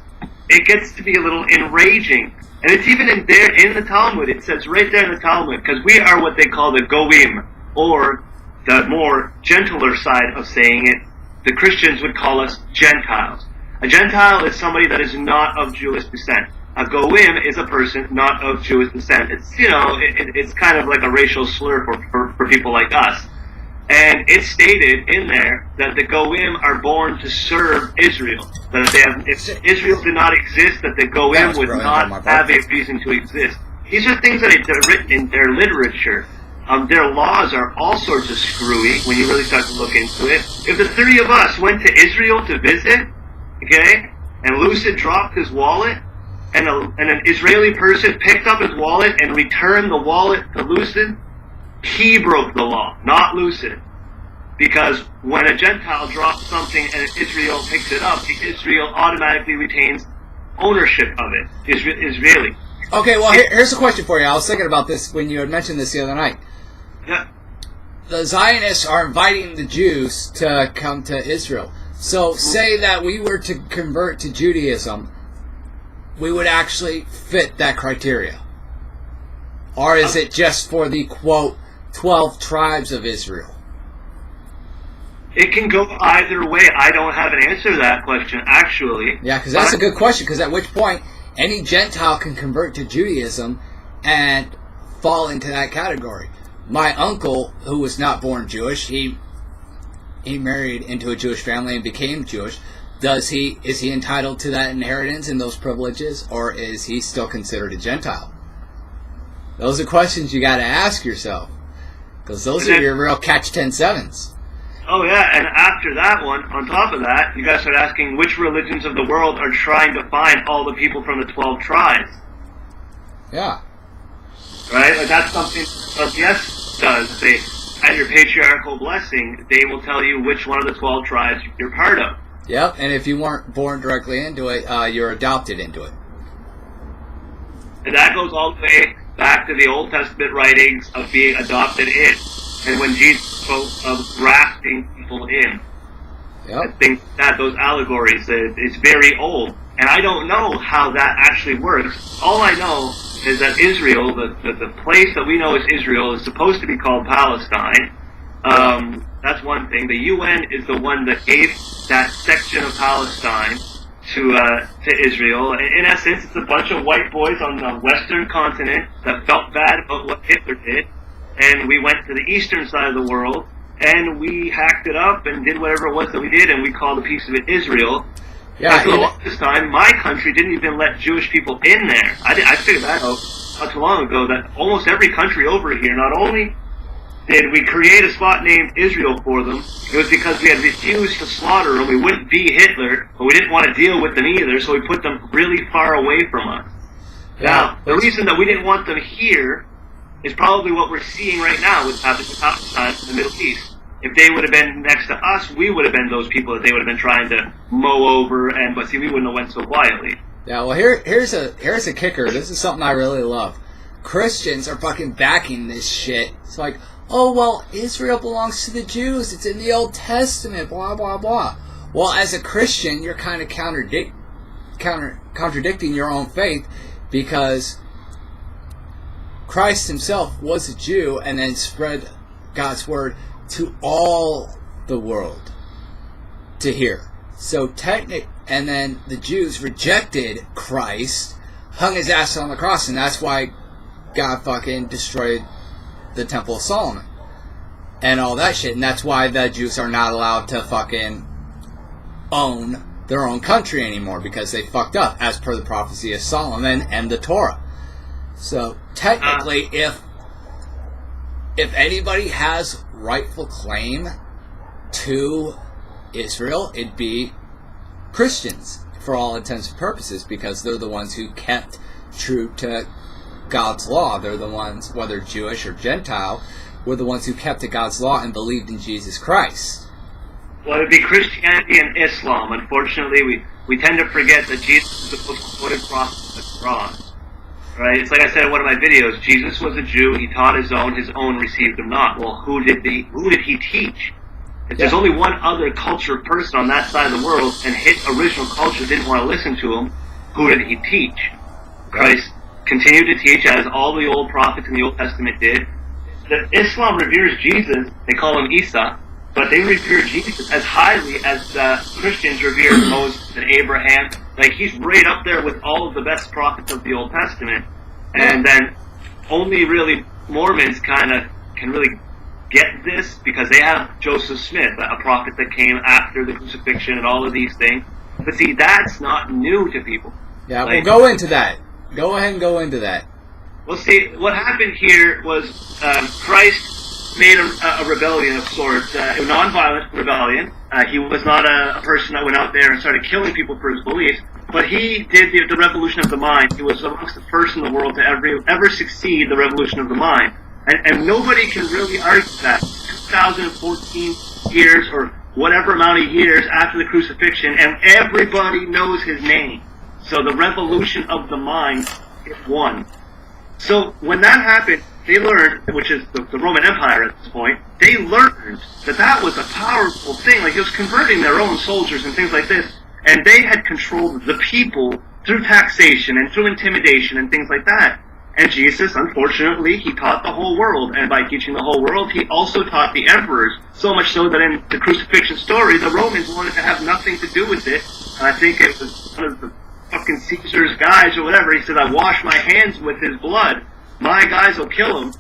B: it gets to be a little enraging. And it's even in the Talmud. It says right there in the Talmud, because we are what they call the goyim, or the more gentler side of saying it, the Christians would call us Gentiles. A Gentile is somebody that is not of Jewish descent. A goyim is a person not of Jewish descent. It's, it's kind of like a racial slur for people like us. And it's stated in there that the Goyim are born to serve Israel. That if Israel did not exist, that the Goyim would not have a reason to exist. These are things that are written in their literature. Their laws are all sorts of screwy when you really start to look into it. If the 3 of us went to Israel to visit, okay, and Lucid dropped his wallet, and an Israeli person picked up his wallet and returned the wallet to Lucid, he broke the law, not Lucid. Because when a Gentile drops something and Israel picks it up, Israel automatically retains ownership of it. Israeli.
G: Okay, well, here's a question for you. I was thinking about this when you had mentioned this the other night.
B: Yeah.
G: The Zionists are inviting the Jews to come to Israel. So, say that we were to convert to Judaism, we would actually fit that criteria. Or is it just for the, quote, 12 tribes of Israel?
B: It can go either way. I don't have an answer to that question, actually.
G: Yeah, because that's a good question, because at which point, any Gentile can convert to Judaism and fall into that category. My uncle, who was not born Jewish, he married into a Jewish family and became Jewish. Is he entitled to that inheritance and those privileges, or is he still considered a Gentile? Those are questions you got to ask yourself, because those are your real catch-10-7s.
B: Oh yeah, and after that one, on top of that, you guys start asking which religions of the world are trying to find all the people from the 12 tribes.
G: Yeah.
B: Right? Like, that's something LDS does. They, at your patriarchal blessing, they will tell you which one of the 12 tribes you're part of.
G: Yep, and if you weren't born directly into it, you're adopted into it.
B: And that goes all the way back to the Old Testament writings of being adopted in. And when Jesus spoke of grafting people in.
G: Yep.
B: I think that those allegories, it's very old. And I don't know how that actually works. All I know is that Israel, the place that we know as Israel, is supposed to be called Palestine. That's one thing. The UN is the one that gave that section of Palestine to Israel. In essence, it's a bunch of white boys on the Western continent that felt bad about what Hitler did. And we went to the eastern side of the world, and we hacked it up and did whatever it was that we did, and we called a piece of it Israel. Yeah. And for the longest time, my country didn't even let Jewish people in there. I figured that out not too long ago, that almost every country over here, not only did we create a spot named Israel for them, it was because we had refused to slaughter them. We wouldn't be Hitler, but we didn't want to deal with them either, so we put them really far away from us. Yeah. Now, the reason that we didn't want them here is probably what we're seeing right now with happening in Palestine in the Middle East. If they would have been next to us, we would have been those people that they would have been trying to mow over, but see, we wouldn't have went so quietly.
G: Yeah, well, here's a kicker. This is something I really love. Christians are fucking backing this shit. It's like, oh, well, Israel belongs to the Jews. It's in the Old Testament, blah, blah, blah. Well, as a Christian, you're kind of contradicting your own faith, because Christ himself was a Jew and then spread God's word to all the world to hear. So and then the Jews rejected Christ, hung his ass on the cross, and that's why God fucking destroyed the Temple of Solomon and all that shit. And that's why the Jews are not allowed to fucking own their own country anymore because they fucked up, as per the prophecy of Solomon and the Torah. So technically, if anybody has rightful claim to Israel, it'd be Christians for all intents and purposes, because they're the ones who kept true to God's law. They're the ones, whether Jewish or Gentile, were the ones who kept to God's law and believed in Jesus Christ.
B: Well, it would be Christianity and Islam. Unfortunately, we tend to forget that Jesus was the most quoted prophet of the Quran. Right? It's like I said in one of my videos, Jesus was a Jew, he taught his own received him not. Well, who did he teach? If there's only one other culture person on that side of the world, and his original culture didn't want to listen to him, who did he teach? Christ continued to teach, as all the old prophets in the Old Testament did. That Islam reveres Jesus, they call him Isa, but they revere Jesus as highly as Christians revere Moses and Abraham. Like, he's right up there with all of the best prophets of the Old Testament. And then only really Mormons can really get this because they have Joseph Smith, a prophet that came after the crucifixion and all of these things. But see, that's not new to people.
G: Yeah, we'll go into that. Go ahead and go into that.
B: Well, see, what happened here was Christ made a rebellion of sorts, a non-violent rebellion. He was not a person that went out there and started killing people for his beliefs, but he did the revolution of the mind. He was amongst the first in the world to ever succeed the revolution of the mind. And nobody can really argue that. 2014 years or whatever amount of years after the crucifixion, and everybody knows his name. So the revolution of the mind is won. So when that happened, they learned, which is the Roman Empire at this point, they learned that was a powerful thing. Like, it was converting their own soldiers and things like this. And they had controlled the people through taxation and through intimidation and things like that. And Jesus, unfortunately, he taught the whole world. And by teaching the whole world, he also taught the emperors. So much so that in the crucifixion story, the Romans wanted to have nothing to do with it. And I think it was one of the fucking Caesar's guys or whatever. He said, I wash my hands with his blood. My guys will kill him,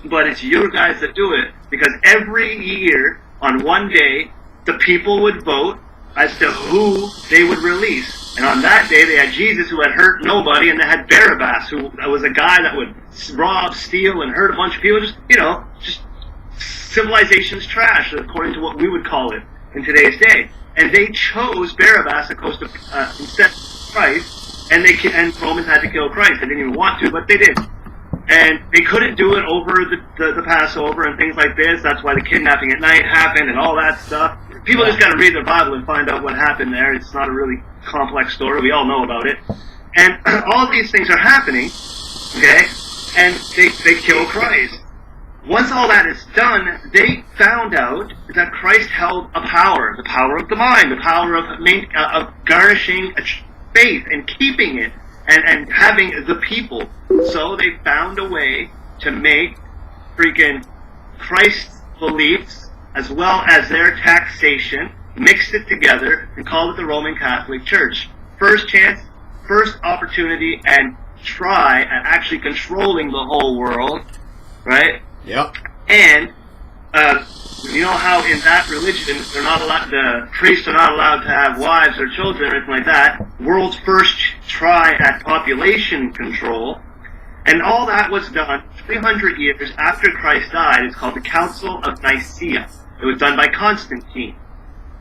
B: but it's your guys that do it. Because every year, on one day, the people would vote as to who they would release. And on that day, they had Jesus, who had hurt nobody, and they had Barabbas, who was a guy that would rob, steal, and hurt a bunch of people. Just civilization's trash, according to what we would call it in today's day. And they chose Barabbas instead of Christ, and Romans had to kill Christ. They didn't even want to, but they did. And they couldn't do it over the Passover and things like this. That's why the kidnapping at night happened and all that stuff. People just got to read the Bible and find out what happened there. It's not a really complex story. We all know about it. And all these things are happening, okay? And they kill Christ. Once all that is done, they found out that Christ held a power, the power of the mind, the power of garnishing faith and keeping it and having the people. So they found a way to make freaking Christ's beliefs as well as their taxation, mixed it together, and called it the Roman Catholic Church. First chance, first opportunity, and try at actually controlling the whole world, right?
G: Yep.
B: And you know how in that religion they're not allowed, the priests are not allowed to have wives or children or anything like that. World's first try at population control, and all that was done 300 years after Christ died. It's called the Council of Nicaea. It was done by Constantine.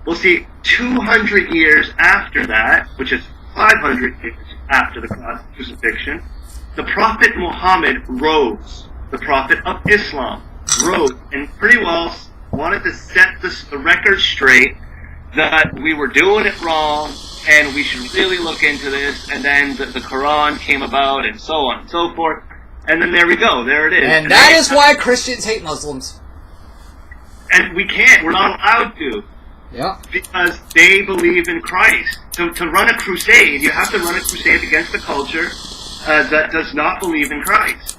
B: We'll see 200 years after that, which is 500 years after the crucifixion, the Prophet Muhammad rose. The Prophet of Islam rose and pretty well wanted to set the record straight that we were doing it wrong and we should really look into this. And then the Quran came about and so on and so forth. And then there we go. There it is.
G: And that is why Christians hate Muslims.
B: And we can't. We're not allowed to.
G: Yeah.
B: Because they believe in Christ. To run a crusade, you have to run a crusade against the culture that does not believe in Christ.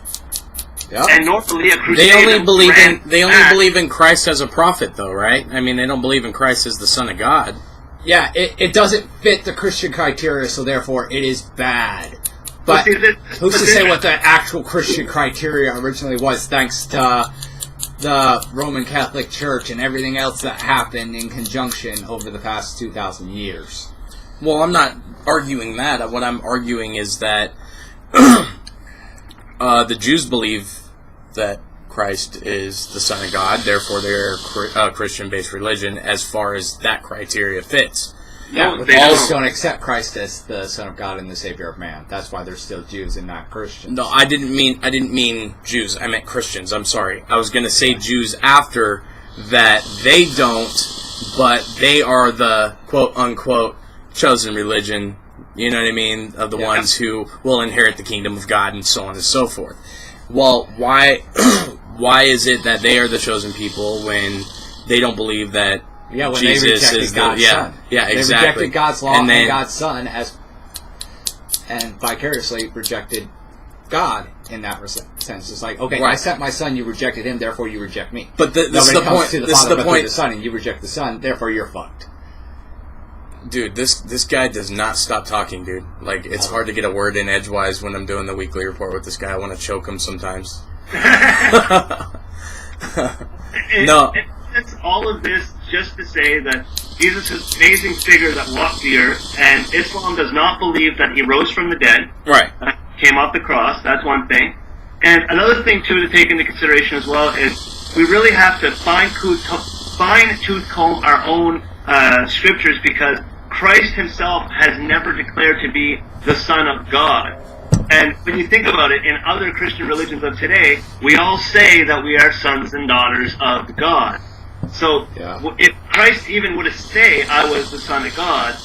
G: Yep.
B: And normally a crusade...
I: They only believe in Christ as a prophet, though, right? I mean, they don't believe in Christ as the Son of God.
G: Yeah, it doesn't fit the Christian criteria, so therefore it is bad. But who's to say what the actual Christian criteria originally was, thanks to the Roman Catholic Church and everything else that happened in conjunction over the past 2,000 years.
I: Well, I'm not arguing that. What I'm arguing is that the Jews believe that Christ is the Son of God, therefore they're a Christian-based religion as far as that criteria fits.
G: Yeah, but they also don't accept Christ as the Son of God and the Savior of man. That's why they're still Jews and not Christians.
I: No, I didn't mean Jews. I meant Christians. I'm sorry. I was going to say Jews after that. They don't, but they are the quote-unquote chosen religion, you know what I mean, of the ones who will inherit the kingdom of God and so on and so forth. Well, why is it that they are the chosen people when they don't believe that
G: when
I: Jesus
G: they rejected
I: is
G: God's Son.
I: Yeah,
G: they
I: exactly.
G: rejected God's law and God's Son and vicariously rejected God in that sense. It's like, okay, I sent my Son, you rejected him, therefore you reject me.
I: But this is the point.
G: To the Father, but through the Son, and you reject the Son, therefore you're fucked.
I: Dude, this guy does not stop talking, dude. Like, it's hard to get a word in edgewise when I'm doing the weekly report with this guy. I want to choke him sometimes. No.
B: It's all of this just to say that Jesus is an amazing figure that walked the earth, and Islam does not believe that he rose from the dead.
I: Right.
B: Came off the cross. That's one thing. And another thing, too, to take into consideration as well is we really have to fine-tooth comb our own scriptures, because Christ himself has never declared to be the Son of God. And when you think about it, in other Christian religions of today, we all say that we are sons and daughters of God. So if Christ even were to say, I was the Son of God,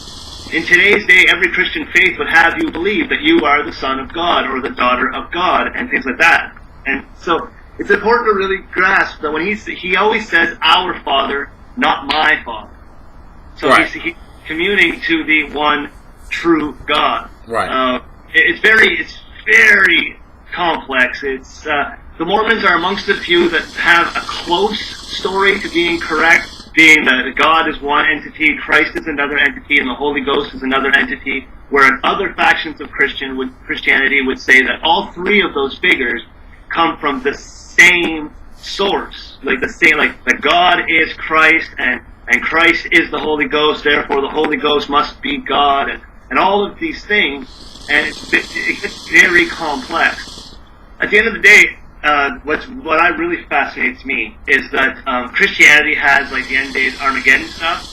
B: in today's day, every Christian faith would have you believe that you are the Son of God or the daughter of God and things like that. And so it's important to really grasp that when he always says, our Father, not my Father. So he's communing to the one true God.
I: Right.
B: It's very complex. It's the Mormons are amongst the few that have a close story to being correct, being that God is one entity, Christ is another entity, and the Holy Ghost is another entity, where other factions of Christianity would say that all three of those figures come from the same source, like that God is Christ and Christ is the Holy Ghost, therefore the Holy Ghost must be God, and all of these things, and it gets very complex. At the end of the day, what really fascinates me is that Christianity has like the end days Armageddon stuff,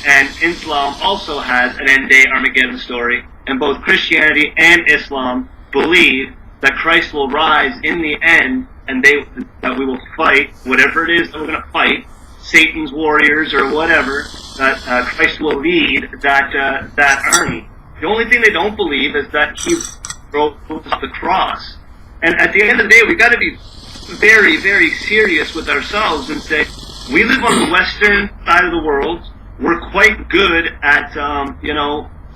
B: and Islam also has an end day Armageddon story, and both Christianity and Islam believe that Christ will rise in the end, and that we will fight whatever it is that we're going to fight, Satan's warriors or whatever, that Christ will lead that army. The only thing they don't believe is that he rose the cross. And at the end of the day, we've got to be very, very serious with ourselves and say, we live on the western side of the world. We're quite good at,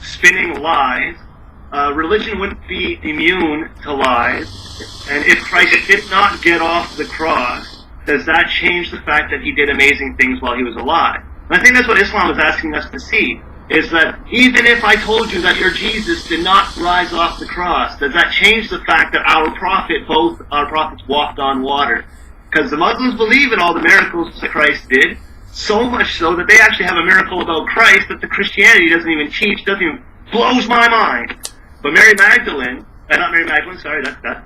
B: spinning lies. Religion wouldn't be immune to lies. And if Christ did not get off the cross, does that change the fact that he did amazing things while he was alive? And I think that's what Islam is asking us to see, is that even if I told you that your Jesus did not rise off the cross, does that change the fact that both our prophets walked on water? Because the Muslims believe in all the miracles that Christ did, so much so that they actually have a miracle about Christ that the Christianity doesn't even teach, blows my mind. But Mary, that's bad,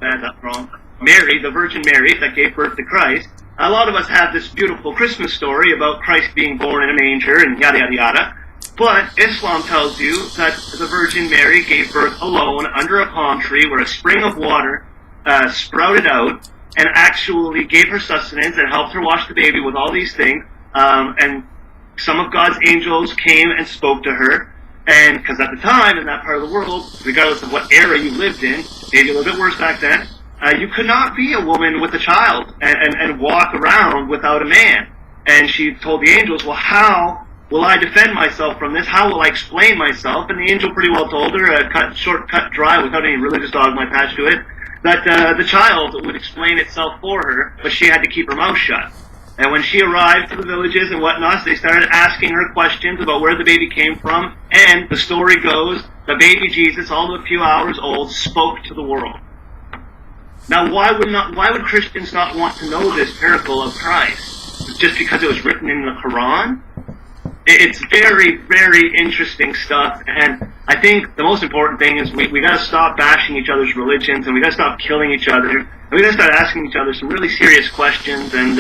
B: that's wrong. Mary, the Virgin Mary, that gave birth to Christ, a lot of us have this beautiful Christmas story about Christ being born in a manger and yada yada yada. But Islam tells you that the Virgin Mary gave birth alone under a palm tree where a spring of water sprouted out and actually gave her sustenance and helped her wash the baby with all these things. And some of God's angels came and spoke to her. And because at the time, in that part of the world, regardless of what era you lived in, maybe a little bit worse back then, you could not be a woman with a child and walk around without a man. And she told the angels, well, how will I defend myself from this? How will I explain myself? And the angel pretty well told her, cut dry, without any religious dogma attached to it, that the child would explain itself for her, but she had to keep her mouth shut. And when she arrived to the villages and whatnot, they started asking her questions about where the baby came from, and the story goes, the baby Jesus, all of a few hours old, spoke to the world. Now, why would Christians not want to know this miracle of Christ? Just because it was written in the Quran? It's very, very interesting stuff, and I think the most important thing is we got to stop bashing each other's religions, and we got to stop killing each other, and we got to start asking each other some really serious questions, and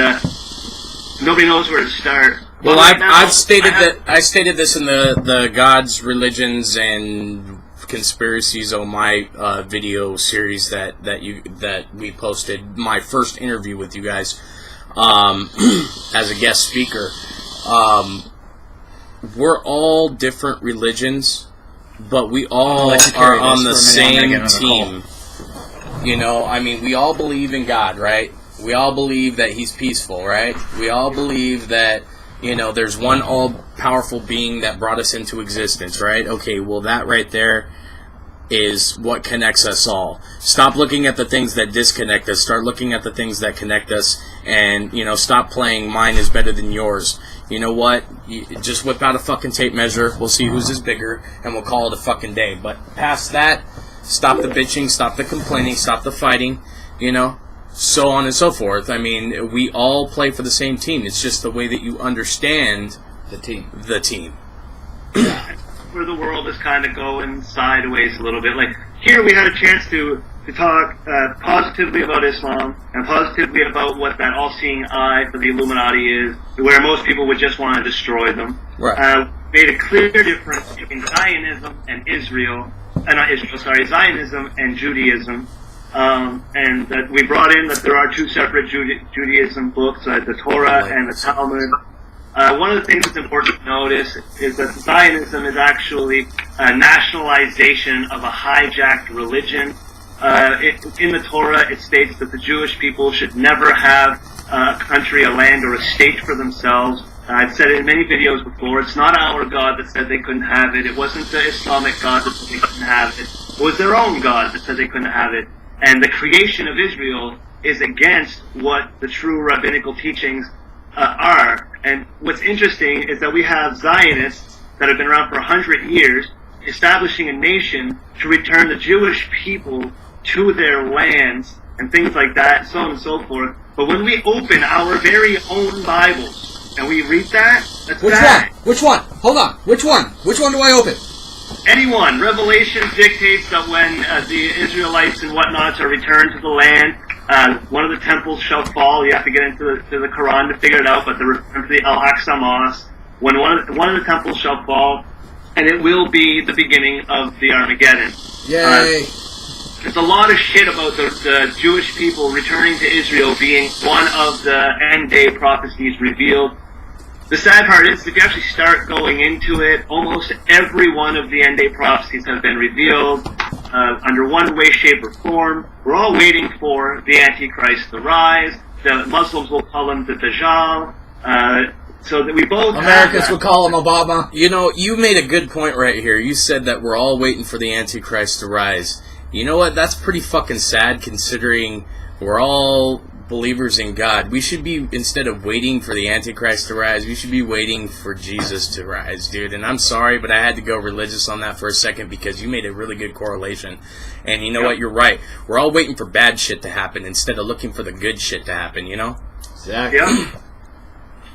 B: nobody knows where to start.
I: Well, I've stated that I stated this in the Gods, Religions, and Conspiracies on my video series that we posted, my first interview with you guys as a guest speaker. We're all different religions, but we all are on the same team. You know, I mean, we all believe in God, right? We all believe that He's peaceful, right? We all believe that, you know, there's one all-powerful being that brought us into existence, right? Okay, well, that right there is what connects us all. Stop looking at the things that disconnect us. Start looking at the things that connect us, and, you know, stop playing mine is better than yours. You know what? You just whip out a fucking tape measure. We'll see whose is bigger, and we'll call it a fucking day. But past that, stop the bitching, stop the complaining, stop the fighting, you know, so on and so forth. I mean, we all play for the same team. It's just the way that you understand
F: the team.
B: Where the world is kind of going sideways a little bit. Like, here we had a chance to talk positively about Islam and positively about what that all-seeing eye for the Illuminati is, where most people would just want to destroy them.
F: Right.
B: Made a clear difference between Zionism and Zionism and Judaism. And that we brought in that there are two separate Judaism books, the Torah and the Talmud. One of the things that's important to notice is that Zionism is actually a nationalization of a hijacked religion. In the Torah, it states that the Jewish people should never have a country, a land, or a state for themselves. I've said it in many videos before, it's not our God that said they couldn't have it. It wasn't the Islamic God that said they couldn't have it. It was their own God that said they couldn't have it. And the creation of Israel is against what the true rabbinical teachings are. And what's interesting is that we have Zionists that have been around for 100 years establishing a nation to return the Jewish people to their lands and things like that, so on and so forth. But when we open our very own Bibles and we read that, that's bad.
G: Which one? Hold on. Which one? Which one do I open?
B: Anyone. Revelation dictates that when the Israelites and whatnots are returned to the land, one of the temples shall fall. You have to get into the Quran to figure it out, but the return to the Al-Aqsa Mosque, when one of the temples shall fall, and it will be the beginning of the Armageddon.
G: Yay!
B: There's a lot of shit about the Jewish people returning to Israel being one of the end-day prophecies revealed. The sad part is, if you actually start going into it, almost every one of the end-day prophecies have been revealed under one way, shape, or form. We're all waiting for the Antichrist to rise. The Muslims will call him the Dajjal. So that we both
G: Americans would call him Obama.
I: You know, you made a good point right here. You said that we're all waiting for the Antichrist to rise. You know what? That's pretty fucking sad, considering we're all believers in God. We should be, instead of waiting for the Antichrist to rise, we should be waiting for Jesus to rise, dude. And I'm sorry, but I had to go religious on that for a second because you made a really good correlation. And you know what? You're right. We're all waiting for bad shit to happen instead of looking for the good shit to happen, you know?
G: Exactly.
B: Yeah.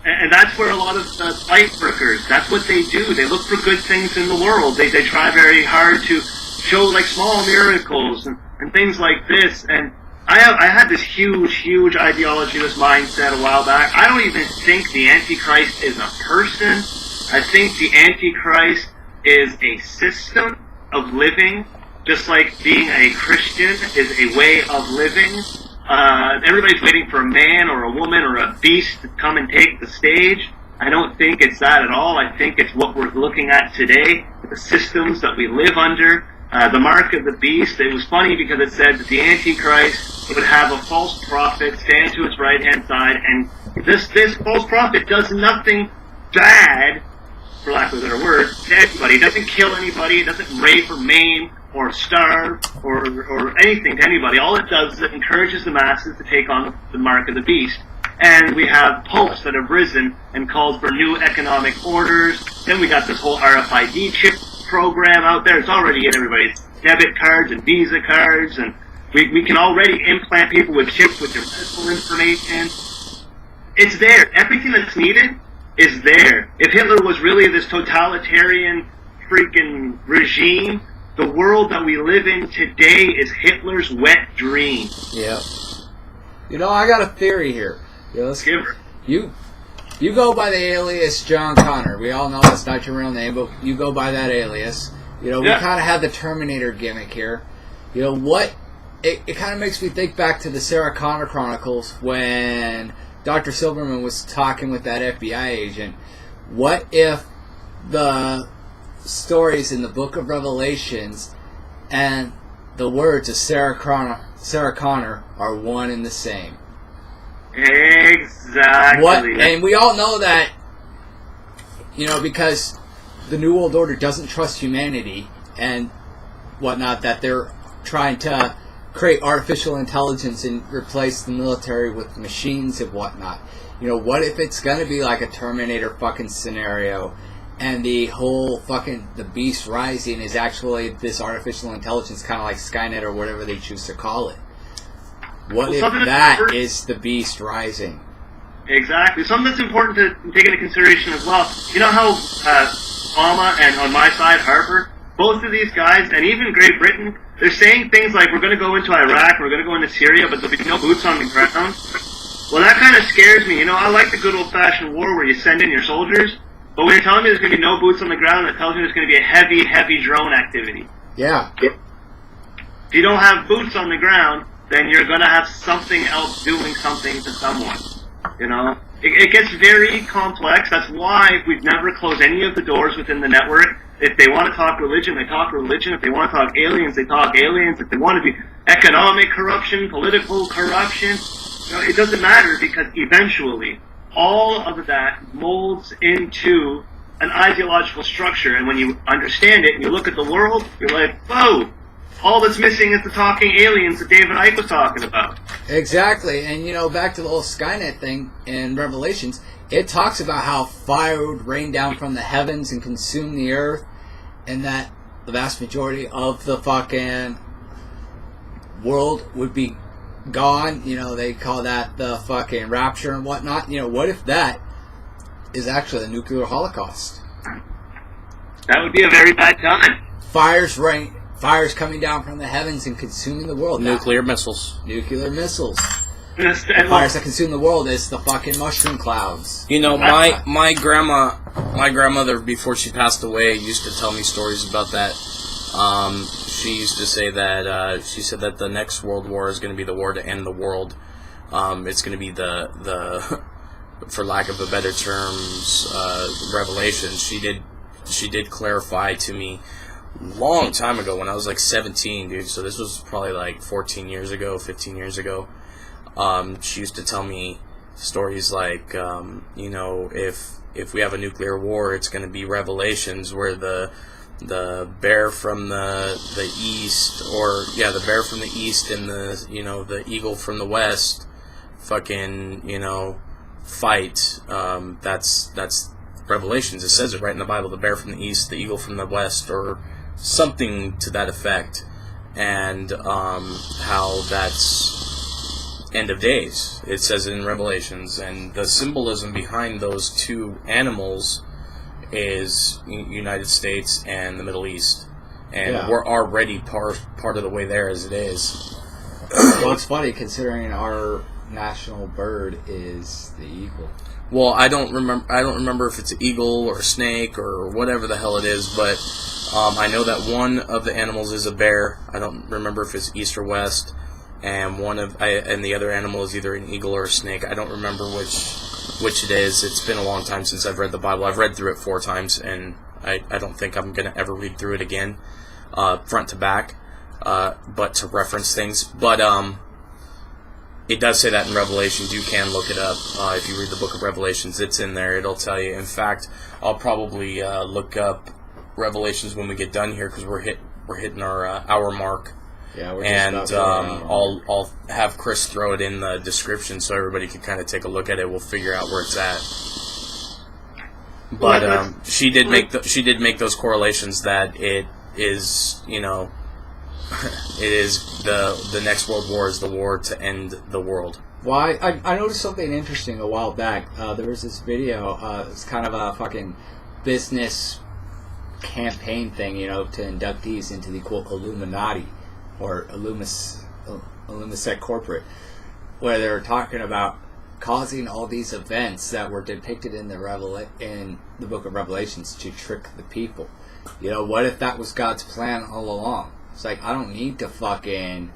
B: And that's where a lot of light workers, that's what they do. They look for good things in the world. They try very hard to show like small miracles and things like this. And I had this huge ideology, this mindset a while back. I don't even think the Antichrist is a person. I think the Antichrist is a system of living, just like being a Christian is a way of living. Everybody's waiting for a man or a woman or a beast to come and take the stage. I don't think it's that at all. I think it's what we're looking at today, the systems that we live under. The mark of the beast, it was funny because it said that the Antichrist would have a false prophet stand to his right-hand side, and this false prophet does nothing bad, for lack of a better word, to anybody. He doesn't kill anybody, it doesn't rape or maim or starve or anything to anybody. All it does is it encourages the masses to take on the mark of the beast. And we have popes that have risen and called for new economic orders. Then we got this whole RFID chip program out there. It's already in everybody's debit cards and Visa cards, and we can already implant people with chips with their medical information. It's there. Everything that's needed is there. If Hitler was really this totalitarian freaking regime, the world that we live in today is Hitler's wet dream.
G: Yeah. You know, I got a theory here. You go by the alias John Connor. We all know that's not your real name, but you go by that alias. You know, we kind of have the Terminator gimmick here. You know, what... It kind of makes me think back to the Sarah Connor Chronicles when Dr. Silverman was talking with that FBI agent. What if the stories in the Book of Revelations and the words of Sarah Connor are one and the same?
B: Exactly.
G: And we all know that, you know, because the New World Order doesn't trust humanity and whatnot, that they're trying to create artificial intelligence and replace the military with machines and whatnot. You know, what if it's going to be like a Terminator fucking scenario and the whole fucking, the beast rising is actually this artificial intelligence, kind of like Skynet or whatever they choose to call it? What if that is the beast rising?
B: Exactly. Something that's important to take into consideration as well. You know how Obama and on my side, Harper, both of these guys, and even Great Britain, they're saying things like, we're going to go into Iraq, we're going to go into Syria, but there'll be no boots on the ground. Well, that kind of scares me. You know, I like the good old-fashioned war where you send in your soldiers, but when you're telling me there's going to be no boots on the ground, it tells me there's going to be a heavy, heavy drone activity.
G: Yeah.
B: If you don't have boots on the ground, then you're going to have something else doing something to someone. You know? It gets very complex. That's why we've never closed any of the doors within the network. If they want to talk religion, they talk religion. If they want to talk aliens, they talk aliens. If they want to be economic corruption, political corruption, you know, it doesn't matter, because eventually all of that molds into an ideological structure. And when you understand it and you look at the world, you're like, whoa, all that's missing is the talking aliens that David Icke was talking about.
G: Exactly. And, you know, back to the whole Skynet thing in Revelations, it talks about how fire would rain down from the heavens and consume the earth, and that the vast majority of the fucking world would be gone. You know, they call that the fucking rapture and whatnot. You know, what if that is actually a nuclear holocaust?
B: That would be a very bad time.
G: Fires coming down from the heavens and consuming the world.
I: Nuclear missiles.
G: Nuclear missiles. The fires that consume the world is the fucking mushroom clouds.
I: You know, my grandmother, before she passed away, used to tell me stories about that. She used to say that, she said that the next world war is going to be the war to end the world. It's going to be the for lack of a better terms, revelation. She did clarify to me long time ago when I was like 17, dude. So this was probably like 14 years ago, 15 years ago. She used to tell me stories like, you know, if we have a nuclear war, it's going to be Revelations, where the bear from the east, or the bear from the east and the, you know, the eagle from the west, fucking, you know, fight. That's Revelations. It says it right in the Bible. The bear from the east, the eagle from the west, or something to that effect. And how that's end of days. It says it in Revelations, and the symbolism behind those two animals is United States and the Middle East, and we're already part of the way there as it is.
G: Well, it's funny considering our national bird is the eagle.
I: Well, I don't remember if it's an eagle or a snake or whatever the hell it is, but I know that one of the animals is a bear. I don't remember if it's east or west. And and the other animal is either an eagle or a snake. I don't remember which it is. It's been a long time since I've read the Bible. I've read through it 4 times, and I don't think I'm going to ever read through it again, front to back, but to reference things. But it does say that in Revelations. You can look it up. If you read the book of Revelations, it's in there. It'll tell you. In fact, I'll probably look up Revelations when we get done here, because we're hitting our hour mark.
G: Yeah, we're
I: just I'll have Chris throw it in the description so everybody can kind of take a look at it. We'll figure out where it's at. But she did make those correlations that it is, you know, it is the next world war is the war to end the world.
G: Well, I noticed something interesting a while back. There was this video. It's kind of a fucking business campaign thing, you know, to inductees into the quote Illuminati or Illumisec corporate, where they were talking about causing all these events that were depicted in the Book of Revelations to trick the people. You know, what if that was God's plan all along? It's like, I don't need to fucking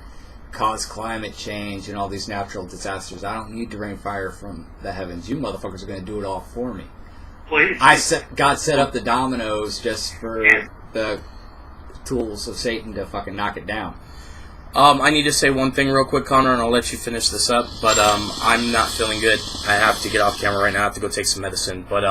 G: cause climate change and all these natural disasters. I don't need to rain fire from the heavens. You motherfuckers are going to do it all for me. God set up the dominoes just for the tools of Satan to fucking knock it down.
I: I need to say one thing real quick, Connor, and I'll let you finish this up. But I'm not feeling good. I have to get off camera right now. I have to go take some medicine. But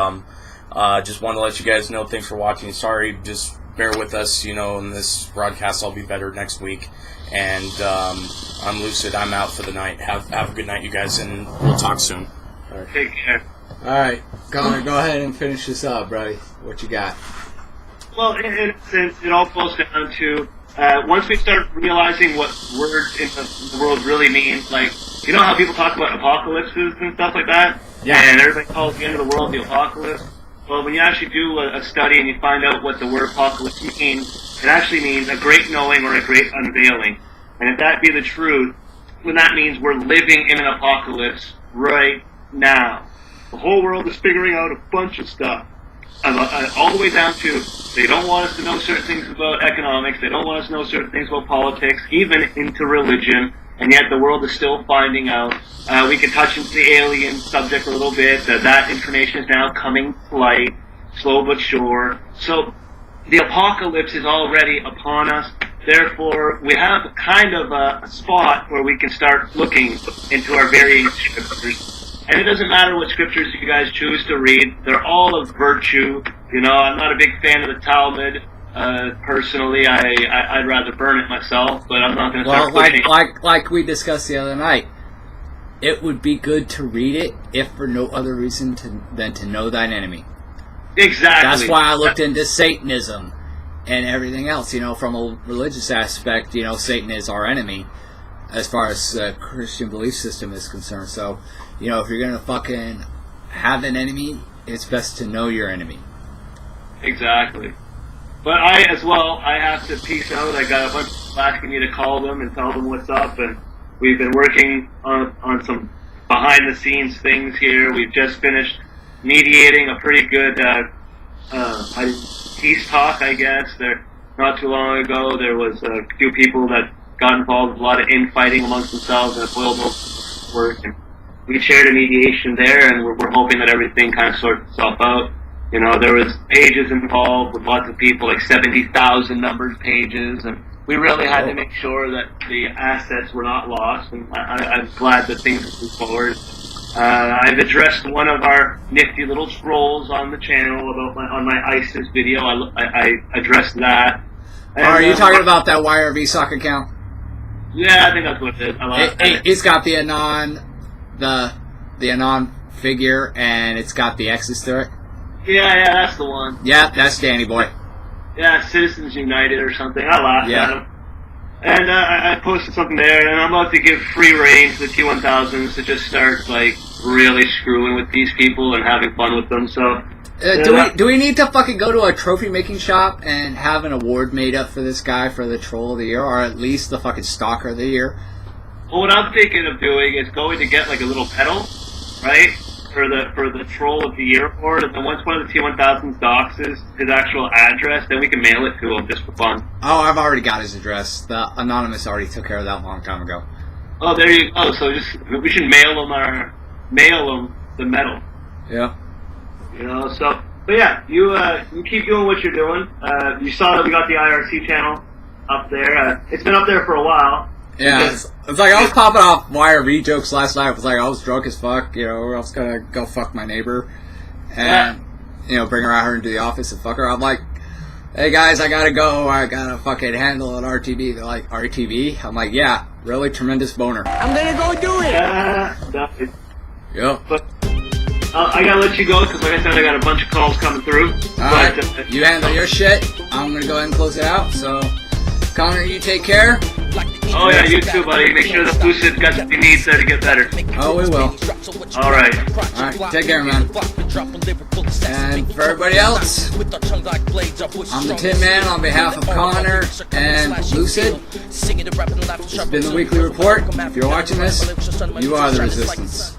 I: just want to let you guys know. Thanks for watching. Sorry, just bear with us. You know, in this broadcast, I'll be better next week. And I'm lucid. I'm out for the night. Have a good night, you guys, and we'll talk soon.
B: All right. Take care.
G: All right, Connor, go ahead and finish this up, buddy. What you got?
B: Well, in a sense, it all boils down to once we start realizing what words in the world really mean, like, you know how people talk about apocalypses and stuff like that?
G: Yeah.
B: And everybody calls the end of the world the apocalypse. Well, when you actually do a study and you find out what the word apocalypse means, it actually means a great knowing or a great unveiling. And if that be the truth, then that means we're living in an apocalypse right now. The whole world is figuring out a bunch of stuff. All the way down to, they don't want us to know certain things about economics, they don't want us to know certain things about politics, even into religion, and yet the world is still finding out. We can touch into the alien subject a little bit, that information is now coming to light, slow but sure. So, the apocalypse is already upon us, therefore we have kind of a spot where we can start looking into our varying scriptures. And it doesn't matter what scriptures you guys choose to read, they're all of virtue. You know, I'm not a big fan of the Talmud. Personally, I'd rather burn it myself, but I'm not going to start pushing.
G: Like we discussed the other night, it would be good to read it if for no other reason than to know thine enemy.
B: Exactly.
G: That's why I looked into Satanism and everything else. You know, from a religious aspect, you know, Satan is our enemy as far as the Christian belief system is concerned. So, you know, if you're going to fucking have an enemy, it's best to know your enemy.
B: Exactly. But I have to peace out. I got a bunch of people asking me to call them and tell them what's up, and we've been working on some behind-the-scenes things here. We've just finished mediating a pretty good peace talk, I guess. Not too long ago, there was a few people that got involved with a lot of infighting amongst themselves, and it boiled over to work. And we shared a mediation there, and we're hoping that everything kind of sorts itself out. You know, there was pages involved with lots of people, like 70,000 numbered pages, and we really had to make sure that the assets were not lost, and I'm glad that things moved forward. I've addressed one of our nifty little trolls on the channel on my ISIS video. I addressed that. And,
G: are you talking about that YRV sock account?
B: Yeah, I think that's what it is.
G: It's got the Anon, the Anon figure, and it's got the X's through it.
B: Yeah, that's the one.
G: Yeah, that's Danny boy.
B: Yeah, Citizens United or something. I laughed at him. And I posted something there, and I'm about to give free reign to the T1000s to just start, like, really screwing with these people and having fun with them, so...
G: do we need to fucking go to a trophy making shop and have an award made up for this guy for the troll of the year, or at least the fucking stalker of the year?
B: Well, what I'm thinking of doing is going to get, like, a little pedal, right? For the troll of the year award, and then once one of the T1000s doxes his actual address, then we can mail it to him just for fun.
G: Oh, I've already got his address. The Anonymous already took care of that a long time ago.
B: Oh, there you go. So we should mail him the medal.
G: Yeah.
B: You know, so, but yeah, you keep doing what you're doing. You saw that we got the IRC channel up there. It's been up there for a while.
G: Yeah, it's like I was popping off YRV jokes last night. It was like I was drunk as fuck, you know, I was gonna go fuck my neighbor and, you know, bring her out here into the office and fuck her. I'm like, hey guys, I gotta go. I gotta fucking handle an RTV. They're like, RTV? I'm like, yeah, really tremendous boner. I'm gonna go do it.
B: Yeah.
G: Yep.
B: But I gotta let you go because, like I said, I got a bunch of calls coming through.
G: Alright, you handle your shit. I'm gonna go ahead and close it out. So, Connor, you take care.
B: Oh yeah, you too, buddy. Make sure the Lucid got what he needs there to get better.
G: Oh, we will.
B: Alright.
G: Alright, take care, man. And for everybody else, I'm the Tin Man on behalf of Connor and Lucid. This has been the Weekly Report. If you're watching this, you are the Resistance.